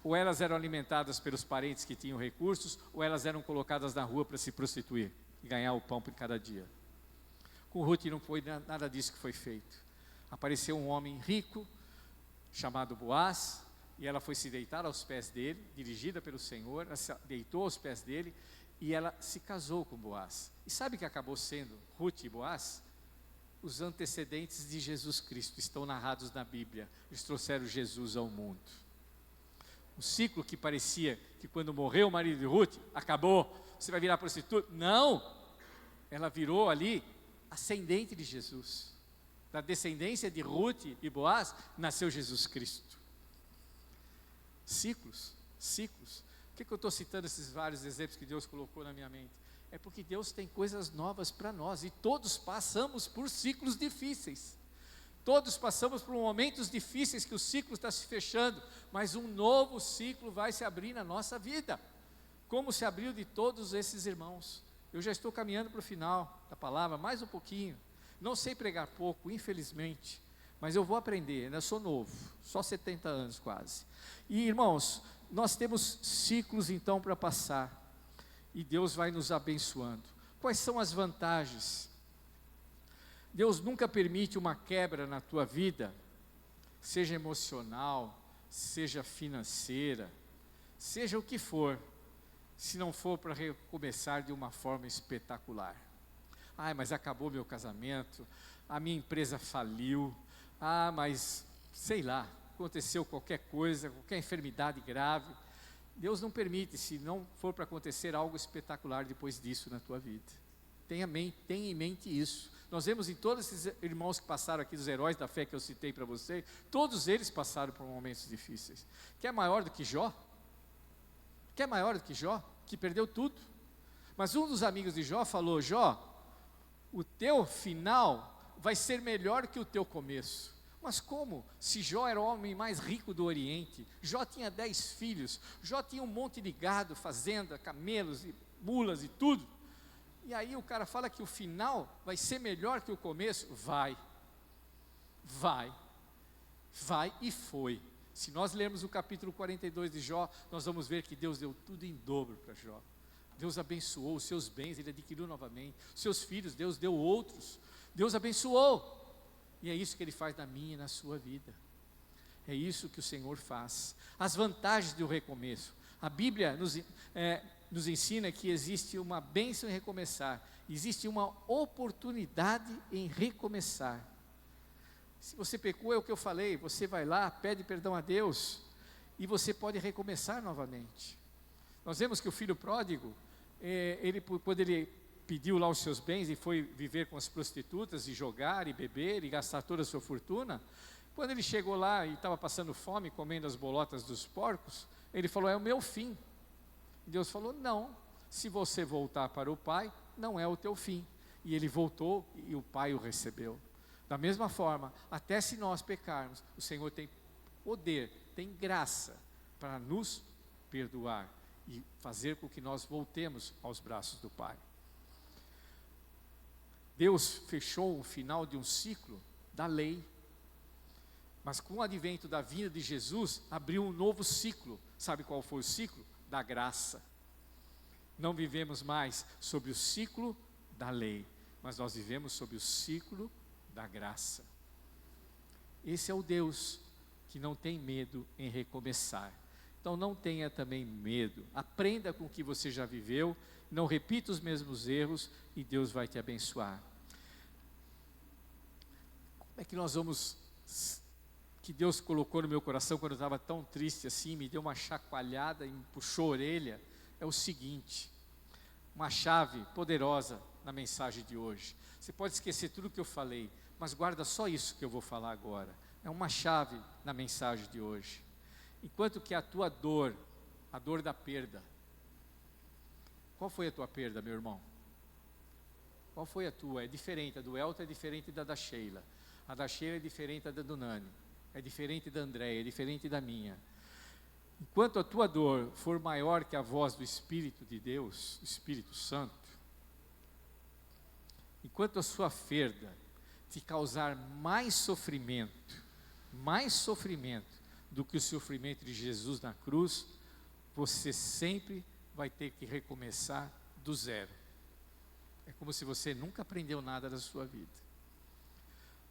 Ou elas eram alimentadas pelos parentes que tinham recursos, ou elas eram colocadas na rua para se prostituir e ganhar o pão por cada dia. Com Ruth não foi nada disso que foi feito. Apareceu um homem rico, chamado Boaz, e ela foi se deitar aos pés dele, dirigida pelo Senhor, ela se deitou aos pés dele, e ela se casou com Boaz. E sabe o que acabou sendo Ruth e Boaz? Os antecedentes de Jesus Cristo estão narrados na Bíblia. Eles trouxeram Jesus ao mundo. O ciclo que parecia que quando morreu o marido de Ruth, acabou, você vai virar prostituta. Não! Ela virou ali ascendente de Jesus. Da descendência de Ruth e Boaz, nasceu Jesus Cristo. Ciclos, ciclos. Por que eu estou citando esses vários exemplos que Deus colocou na minha mente? É porque Deus tem coisas novas para nós, e todos passamos por ciclos difíceis. Todos passamos por momentos difíceis que o ciclo está se fechando, mas um novo ciclo vai se abrir na nossa vida, como se abriu de todos esses irmãos. Eu já estou caminhando para o final da palavra, mais um pouquinho. Não sei pregar pouco, infelizmente, mas eu vou aprender, ainda sou novo, só 70 anos quase. E irmãos, nós temos ciclos então para passar, e Deus vai nos abençoando. Quais são as vantagens? Deus nunca permite uma quebra na tua vida, seja emocional, seja financeira, seja o que for, se não for para recomeçar de uma forma espetacular. Mas acabou meu casamento, a minha empresa faliu, mas sei lá, aconteceu qualquer coisa, qualquer enfermidade grave. Deus não permite, se não for para acontecer algo espetacular depois disso na tua vida. Tenha em mente isso. Nós vemos em todos esses irmãos que passaram aqui, dos heróis da fé que eu citei para você, todos eles passaram por momentos difíceis. Quer maior do que Jó? Quer maior do que Jó? Que perdeu tudo. Mas um dos amigos de Jó falou, Jó, o teu final vai ser melhor que o teu começo. Mas como? Se Jó era o homem mais rico do Oriente, Jó tinha 10 filhos, Jó tinha um monte de gado, fazenda, camelos e mulas e tudo. E aí o cara fala que o final vai ser melhor que o começo? Vai e foi. Se nós lermos o capítulo 42 de Jó, nós vamos ver que Deus deu tudo em dobro para Jó. Deus abençoou os seus bens, ele adquiriu novamente. Os seus filhos, Deus deu outros. Deus abençoou. E é isso que ele faz na minha e na sua vida. É isso que o Senhor faz. As vantagens do recomeço. A Bíblia nos ensina que existe uma bênção em recomeçar. Existe uma oportunidade em recomeçar. Se você pecou, é o que eu falei, você vai lá, pede perdão a Deus, e você pode recomeçar novamente. Nós vemos que o filho pródigo, quando ele pediu lá os seus bens e foi viver com as prostitutas, e jogar, e beber, e gastar toda a sua fortuna, quando ele chegou lá e estava passando fome, comendo as bolotas dos porcos, ele falou, é o meu fim. Deus falou, não, se você voltar para o Pai, não é o teu fim. E ele voltou e o Pai o recebeu. Da mesma forma, até se nós pecarmos, o Senhor tem poder, tem graça para nos perdoar e fazer com que nós voltemos aos braços do Pai. Deus fechou o final de um ciclo da lei, mas com o advento da vinda de Jesus, abriu um novo ciclo. Sabe qual foi o ciclo? Da graça. Não vivemos mais sob o ciclo da lei, mas nós vivemos sob o ciclo da graça. Esse é o Deus que não tem medo em recomeçar. Então não tenha também medo, aprenda com o que você já viveu, não repita os mesmos erros e Deus vai te abençoar. Como é que nós vamos, que Deus colocou no meu coração quando eu estava tão triste assim, me deu uma chacoalhada e me puxou a orelha, é o seguinte, uma chave poderosa na mensagem de hoje. Você pode esquecer tudo que eu falei, mas guarda só isso que eu vou falar agora. É uma chave na mensagem de hoje. Enquanto que a tua dor, a dor da perda. Qual foi a tua perda, meu irmão? Qual foi a tua? É diferente, a do Elton é diferente da Sheila. A da Sheila é diferente da do Nani. É diferente da Andréia, é diferente da minha. Enquanto a tua dor for maior que a voz do Espírito de Deus, do Espírito Santo, enquanto a sua perda te causar mais sofrimento do que o sofrimento de Jesus na cruz, você sempre vai ter que recomeçar do zero. É como se você nunca aprendeu nada da sua vida.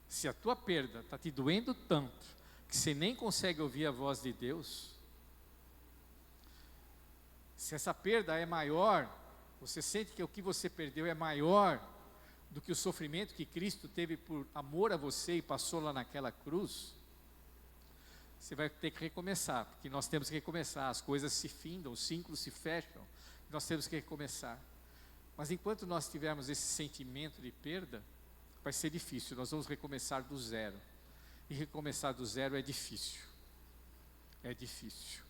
Se a tua perda está te doendo tanto, que você nem consegue ouvir a voz de Deus, se essa perda é maior, você sente que o que você perdeu é maior do que o sofrimento que Cristo teve por amor a você e passou lá naquela cruz, você vai ter que recomeçar, porque nós temos que recomeçar, as coisas se findam, os ciclos se fecham, nós temos que recomeçar. Mas enquanto nós tivermos esse sentimento de perda, vai ser difícil, nós vamos recomeçar do zero. E recomeçar do zero é difícil. É difícil.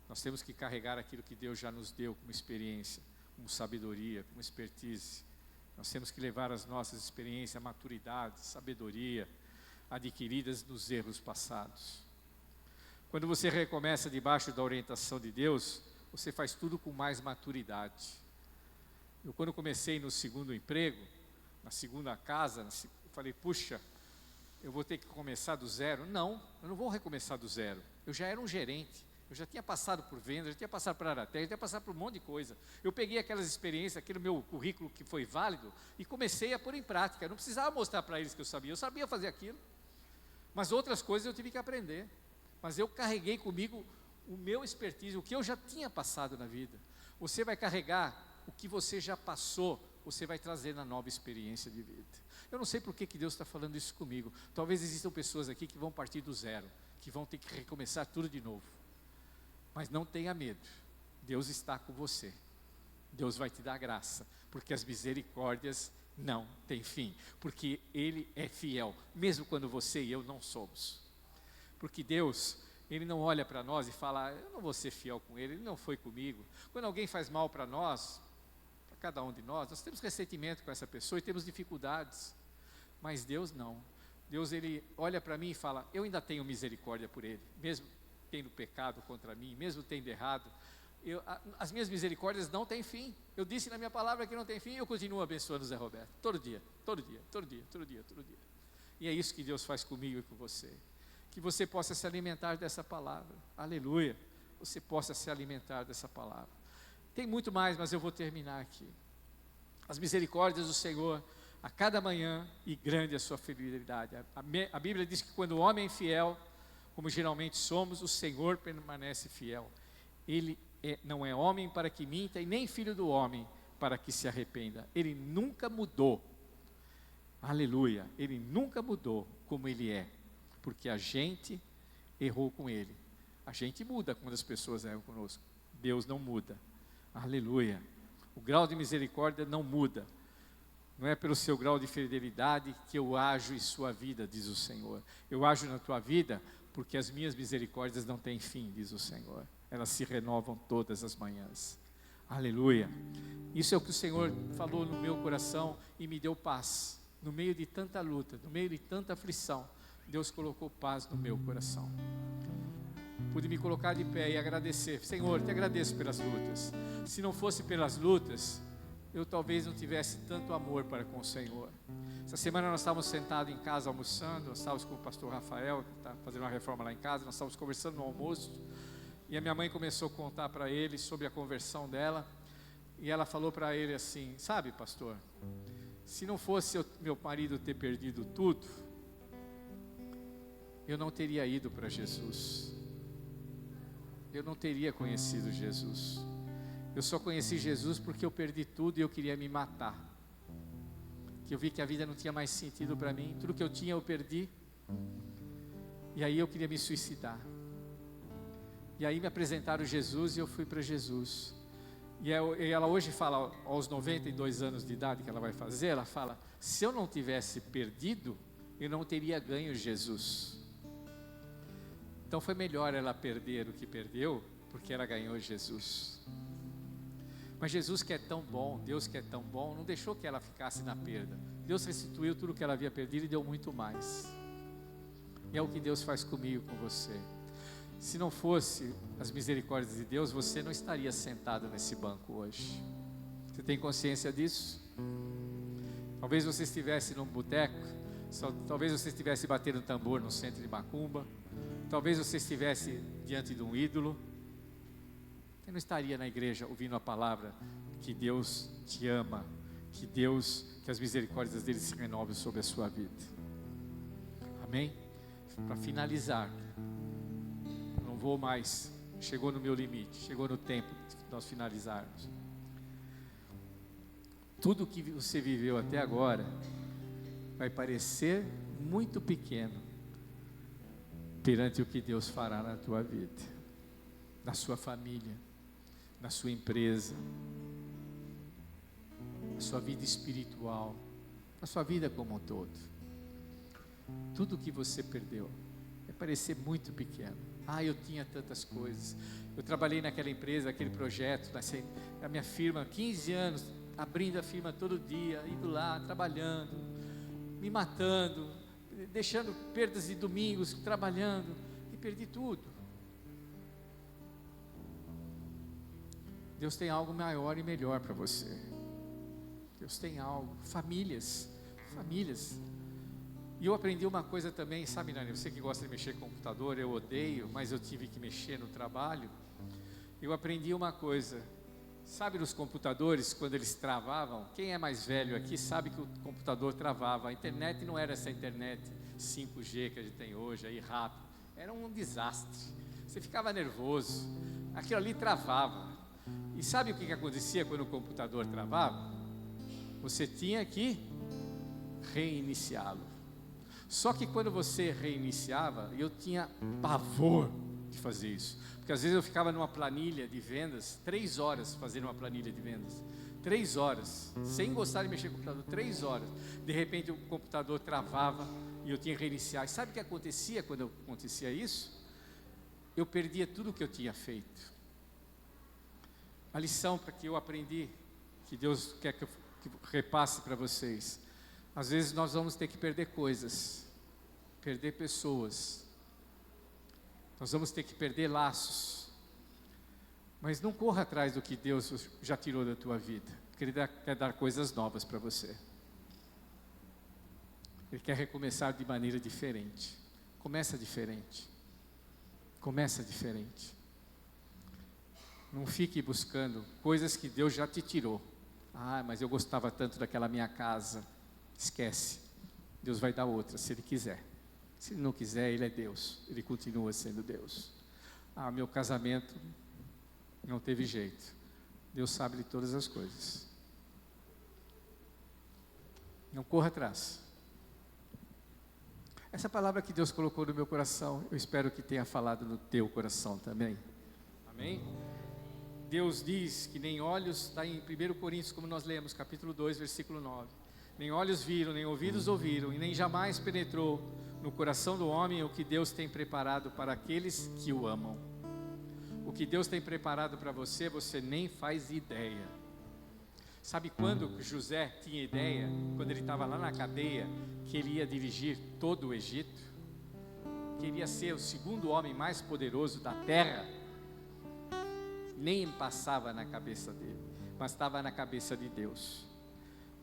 Nós temos que carregar aquilo que Deus já nos deu como experiência, como sabedoria, como expertise. Nós temos que levar as nossas experiências, maturidade, sabedoria, adquiridas nos erros passados. Quando você recomeça debaixo da orientação de Deus, você faz tudo com mais maturidade. Eu, quando comecei no segundo emprego, na segunda casa, eu falei, puxa, eu vou ter que começar do zero. Não, eu não vou recomeçar do zero. Eu já era um gerente, eu já tinha passado por vendas, já tinha passado por Araté, já tinha passado por um monte de coisa. Eu peguei aquelas experiências, aquele meu currículo que foi válido, e comecei a pôr em prática. Eu não precisava mostrar para eles que eu sabia fazer aquilo. Mas outras coisas eu tive que aprender. Mas eu carreguei comigo o meu expertise, o que eu já tinha passado na vida. Você vai carregar o que você já passou, você vai trazer na nova experiência de vida. Eu não sei por que Deus está falando isso comigo. Talvez existam pessoas aqui que vão partir do zero, que vão ter que recomeçar tudo de novo. Mas não tenha medo, Deus está com você. Deus vai te dar graça, porque as misericórdias não têm fim. Porque Ele é fiel, mesmo quando você e eu não somos. Porque Deus, Ele não olha para nós e fala, eu não vou ser fiel com Ele não foi comigo. Quando alguém faz mal para nós, para cada um de nós temos ressentimento com essa pessoa e temos dificuldades. Mas Deus não. Deus, Ele olha para mim e fala, eu ainda tenho misericórdia por Ele, mesmo tendo pecado contra mim, mesmo tendo errado. As minhas misericórdias não têm fim. Eu disse na minha palavra que não tem fim e eu continuo abençoando o Zé Roberto, todo dia. E é isso que Deus faz comigo e com você. Que você possa se alimentar dessa palavra, aleluia, você possa se alimentar dessa palavra. Tem muito mais, mas eu vou terminar aqui. As misericórdias do Senhor, a cada manhã, e grande a sua fidelidade. A Bíblia diz que quando o homem é infiel, como geralmente somos, o Senhor permanece fiel. Ele não é homem para que minta, e nem filho do homem para que se arrependa. Ele nunca mudou, aleluia, Ele nunca mudou como Ele é. Porque a gente errou com Ele. A gente muda quando as pessoas erram conosco. Deus não muda. Aleluia. O grau de misericórdia não muda. Não é pelo seu grau de fidelidade que eu ajo em sua vida, diz o Senhor. Eu ajo na tua vida porque as minhas misericórdias não têm fim, diz o Senhor. Elas se renovam todas as manhãs. Aleluia. Isso é o que o Senhor falou no meu coração e me deu paz. No meio de tanta luta, no meio de tanta aflição, Deus colocou paz no meu coração. Pude me colocar de pé e agradecer. Senhor, te agradeço pelas lutas. Se não fosse pelas lutas, eu talvez não tivesse tanto amor para com o Senhor. Essa semana nós estávamos sentados em casa almoçando, nós estávamos com o pastor Rafael, que está fazendo uma reforma lá em casa, nós estávamos conversando no almoço, e a minha mãe começou a contar para ele sobre a conversão dela, e ela falou para ele assim, sabe, pastor, se não fosse meu marido ter perdido tudo, eu não teria ido para Jesus. Eu não teria conhecido Jesus. Eu só conheci Jesus porque eu perdi tudo e eu queria me matar. Que eu vi que a vida não tinha mais sentido para mim. Tudo que eu tinha eu perdi. E aí eu queria me suicidar. E aí me apresentaram Jesus e eu fui para Jesus. E ela hoje fala, aos 92 anos de idade que ela vai fazer, ela fala, se eu não tivesse perdido, eu não teria ganho Jesus. Então foi melhor ela perder o que perdeu, porque ela ganhou Jesus. Mas Jesus, que é tão bom, Deus que é tão bom, não deixou que ela ficasse na perda. Deus restituiu tudo que ela havia perdido e deu muito mais. E é o que Deus faz comigo, com você. Se não fosse as misericórdias de Deus, você não estaria sentado nesse banco hoje. Você tem consciência disso? Talvez você estivesse num boteco, talvez você estivesse batendo tambor no centro de Macumba, talvez você estivesse diante de um ídolo. Você não estaria na igreja ouvindo a palavra que Deus te ama, que as misericórdias dele se renovem sobre a sua vida. Amém? Para finalizar, não vou mais, chegou no meu limite, chegou no tempo de nós finalizarmos. Tudo que você viveu até agora vai parecer muito pequeno perante o que Deus fará na tua vida, na sua família, na sua empresa, na sua vida espiritual, na sua vida como um todo. Tudo que você perdeu vai parecer muito pequeno. Eu tinha tantas coisas. Eu trabalhei naquela empresa, aquele projeto, na minha firma, 15 anos, abrindo a firma todo dia, indo lá, trabalhando, me matando, deixando perdas de domingos, trabalhando, e perdi tudo. Deus tem algo maior e melhor para você. Deus tem algo. Famílias. E eu aprendi uma coisa também, sabe, Nani, você que gosta de mexer com computador, eu odeio, mas eu tive que mexer no trabalho. Eu aprendi uma coisa, sabe, nos computadores, quando eles travavam, quem é mais velho aqui sabe que o computador travava. A internet não era essa internet 5G que a gente tem hoje, aí rápido, era um desastre. Você ficava nervoso, aquilo ali travava. E sabe o que acontecia quando o computador travava? Você tinha que reiniciá-lo. Só que quando você reiniciava, eu tinha pavor de fazer isso, porque às vezes eu ficava numa planilha de vendas, 3 horas fazendo uma planilha de vendas, 3 horas, sem gostar de mexer no computador, 3 horas, de repente o computador travava e eu tinha que reiniciar. E sabe o que acontecia quando acontecia isso? Eu perdia tudo o que eu tinha feito. A lição para que eu aprendi, que Deus quer que eu repasse para vocês: às vezes nós vamos ter que perder coisas, perder pessoas, nós vamos ter que perder laços, mas não corra atrás do que Deus já tirou da tua vida, porque Ele quer dar coisas novas para você. Ele quer recomeçar de maneira diferente. Começa diferente. Não fique buscando coisas que Deus já te tirou. Mas eu gostava tanto daquela minha casa. Esquece. Deus vai dar outra, se Ele quiser. Se Ele não quiser, Ele é Deus. Ele continua sendo Deus. Meu casamento não teve jeito. Deus sabe de todas as coisas. Não corra atrás. Essa palavra que Deus colocou no meu coração, eu espero que tenha falado no teu coração também. Amém? Deus diz que nem olhos, está em 1 Coríntios, como nós lemos, capítulo 2, versículo 9. Nem olhos viram, nem ouvidos ouviram, e nem jamais penetrou no coração do homem o que Deus tem preparado para aqueles que o amam. O que Deus tem preparado para você, você nem faz ideia. Sabe quando José tinha ideia, quando ele estava lá na cadeia, que ele ia dirigir todo o Egito? Que ele ia ser o segundo homem mais poderoso da terra? Nem passava na cabeça dele, mas estava na cabeça de Deus.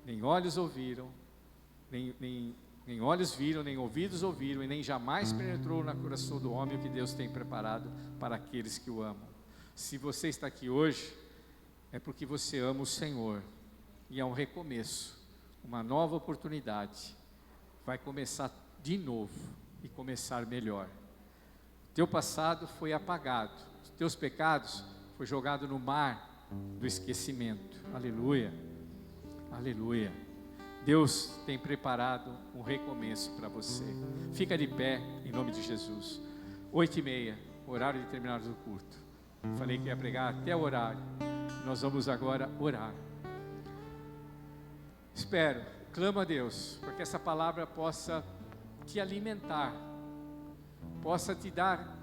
Nem olhos ouviram, nem olhos viram, nem ouvidos ouviram, e nem jamais penetrou no coração do homem o que Deus tem preparado para aqueles que o amam. Se você está aqui hoje, é porque você ama o Senhor, e é um recomeço, uma nova oportunidade, vai começar de novo, e começar melhor. O teu passado foi apagado, os teus pecados foi jogado no mar do esquecimento. Aleluia, aleluia. Deus tem preparado um recomeço para você. Fica de pé, em nome de Jesus. 8h30, horário de terminar o culto. Falei que ia pregar até o horário. Nós vamos agora orar. Espero, clamo a Deus, para que essa palavra possa te alimentar, possa te dar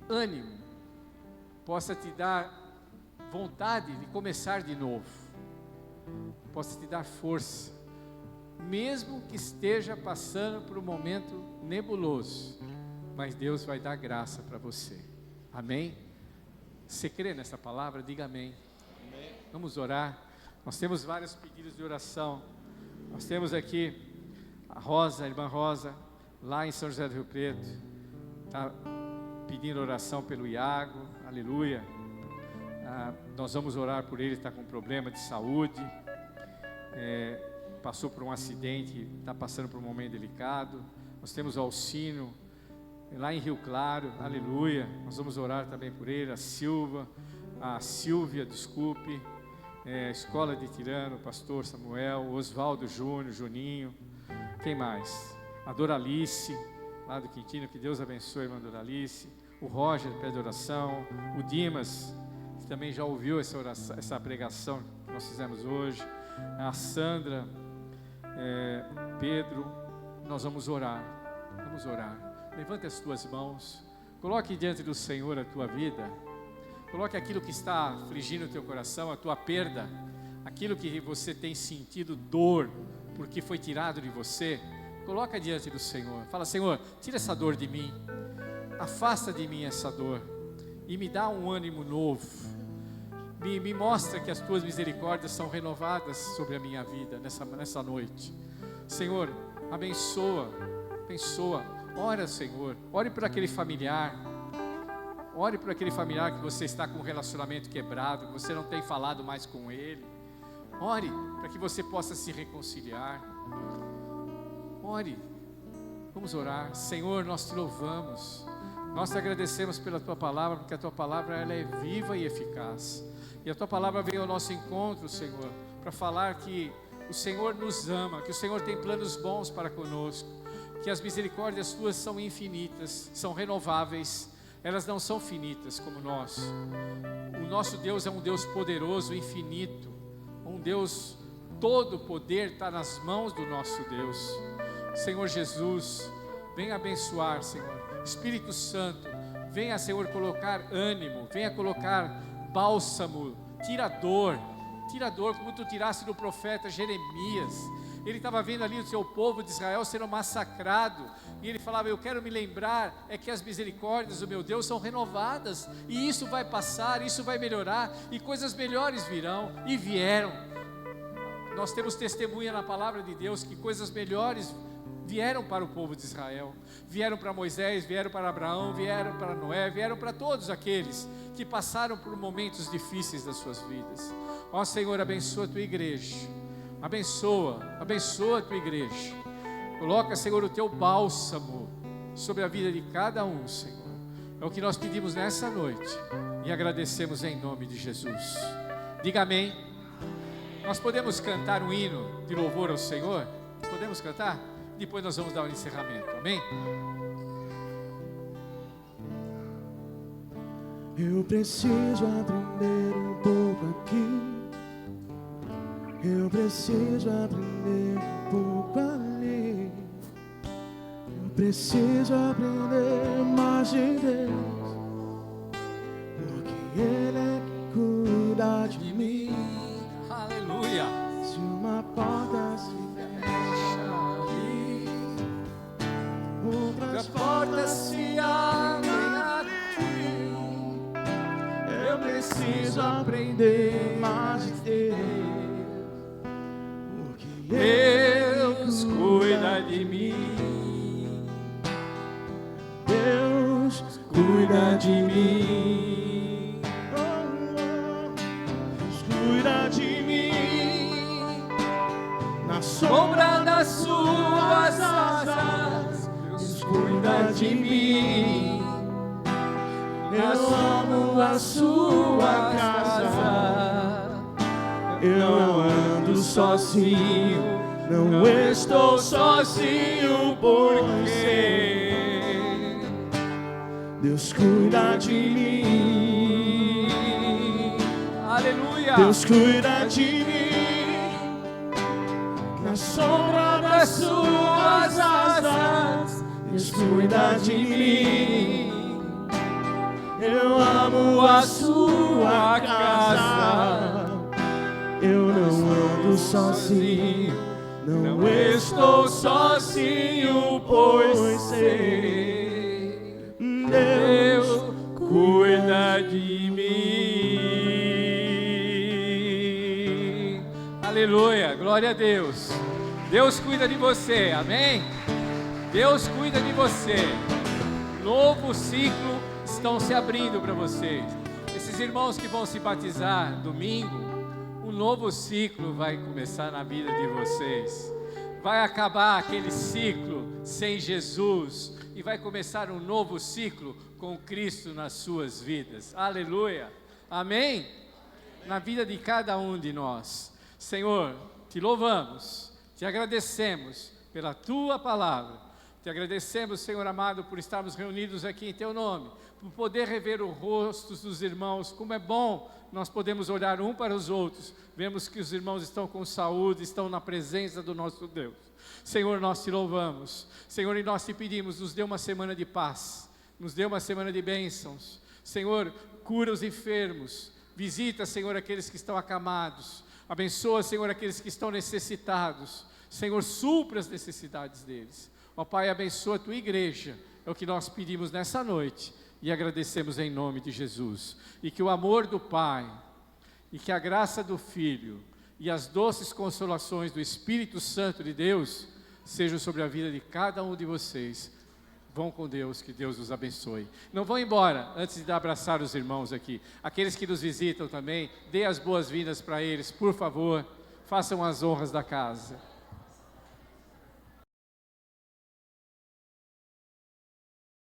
ânimo, possa te dar vontade de começar de novo, possa te dar força, mesmo que esteja passando por um momento nebuloso, mas Deus vai dar graça para você. Amém? Você crê nessa palavra? Diga amém. Amém. Vamos orar. Nós temos vários pedidos de oração. Nós temos aqui a Rosa, a irmã Rosa, lá em São José do Rio Preto, está pedindo oração pelo Iago, aleluia. Nós vamos orar por ele, está com problema de saúde, passou por um acidente, está passando por um momento delicado. Nós temos o Alcino, lá em Rio Claro, aleluia. Nós vamos orar também por ele, a Silvia, desculpe, Escola de Tirano, pastor Samuel, Oswaldo Júnior, Juninho, quem mais? A Doralice, lá do Quintino, que Deus abençoe a irmã Doralice. O Roger pede oração, o Dimas, que também já ouviu essa pregação que nós fizemos hoje, a Sandra, Pedro. Nós vamos orar, levante as tuas mãos, coloque diante do Senhor a tua vida, coloque aquilo que está afligindo o teu coração, a tua perda, aquilo que você tem sentido dor, porque foi tirado de você. Coloca diante do Senhor, fala: Senhor, tira essa dor de mim, afasta de mim essa dor, e me dá um ânimo novo, me mostra que as tuas misericórdias são renovadas sobre a minha vida, nessa noite. Senhor, abençoa, ora Senhor, ore por aquele familiar, que você está com um relacionamento quebrado, que você não tem falado mais com ele. Ore para que você possa se reconciliar. Ore, vamos orar. Senhor, nós te louvamos, nós te agradecemos pela tua palavra, porque a tua palavra ela é viva e eficaz, e a tua palavra veio ao nosso encontro, Senhor, para falar que o Senhor nos ama, que o Senhor tem planos bons para conosco, que as misericórdias tuas são infinitas, são renováveis, elas não são finitas como nós. O nosso Deus é um Deus poderoso, infinito, um Deus, todo o poder está nas mãos do nosso Deus. Senhor Jesus, venha abençoar, Senhor. Espírito Santo, venha, Senhor, colocar ânimo, venha colocar bálsamo, tira dor, como tu tiraste do profeta Jeremias. Ele estava vendo ali o seu povo de Israel sendo massacrado, e ele falava: eu quero me lembrar, que as misericórdias do meu Deus são renovadas, e isso vai passar, isso vai melhorar, e coisas melhores virão, e vieram. Nós temos testemunha na palavra de Deus que coisas melhores vieram para o povo de Israel, vieram para Moisés, vieram para Abraão, vieram para Noé, vieram para todos aqueles que passaram por momentos difíceis das suas vidas. Ó Senhor, abençoa a tua igreja, abençoa a tua igreja, coloca, Senhor, o teu bálsamo sobre a vida de cada um, Senhor. É o que nós pedimos nessa noite e agradecemos em nome de Jesus. Diga amém. Nós podemos cantar um hino de louvor ao Senhor? Podemos cantar? Depois nós vamos dar um encerramento, amém? Eu preciso aprender um pouco aqui, eu preciso aprender um pouco ali, eu preciso aprender mais de Deus, porque Ele é que cuida de mim. Aleluia. Se uma porta se fecha ali, outras portas se abrem ali. Eu preciso aprender mais de Deus, porque Deus cuida de mim. Deus cuida de mim. Deus cuida de mim. Na sombra das suas asas, Deus cuida de mim. Eu amo a sua casa. Eu não ando sozinho, não estou sozinho, porque Deus cuida de mim. Aleluia. Deus cuida de mim. Na sombra das suas asas, Deus cuida de mim. Eu amo a sua casa. Eu não ando sozinho, não estou sozinho, pois sei, Deus cuida de mim. Aleluia, glória a Deus. Deus cuida de você, amém? Deus cuida de você. Novo ciclo estão se abrindo para vocês. Esses irmãos que vão se batizar domingo, um novo ciclo vai começar na vida de vocês. Vai acabar aquele ciclo sem Jesus e vai começar um novo ciclo com Cristo nas suas vidas. Aleluia, amém? Na vida de cada um de nós. Senhor, te louvamos, te agradecemos pela tua palavra. Te agradecemos, Senhor amado, por estarmos reunidos aqui em teu nome, por poder rever os rostos dos irmãos. Como é bom nós podemos olhar um para os outros, vemos que os irmãos estão com saúde, estão na presença do nosso Deus. Senhor, nós te louvamos, Senhor, e nós te pedimos, nos dê uma semana de paz, nos dê uma semana de bênçãos. Senhor, cura os enfermos, visita, Senhor, aqueles que estão acamados, abençoa, Senhor, aqueles que estão necessitados. Senhor, supra as necessidades deles. Ó Pai, abençoa a tua igreja, é o que nós pedimos nessa noite e agradecemos em nome de Jesus. E que o amor do Pai, e que a graça do Filho, e as doces consolações do Espírito Santo de Deus, sejam sobre a vida de cada um de vocês. Vão com Deus, que Deus os abençoe. Não vão embora, antes de abraçar os irmãos aqui. Aqueles que nos visitam também, dê as boas-vindas para eles, por favor, façam as honras da casa.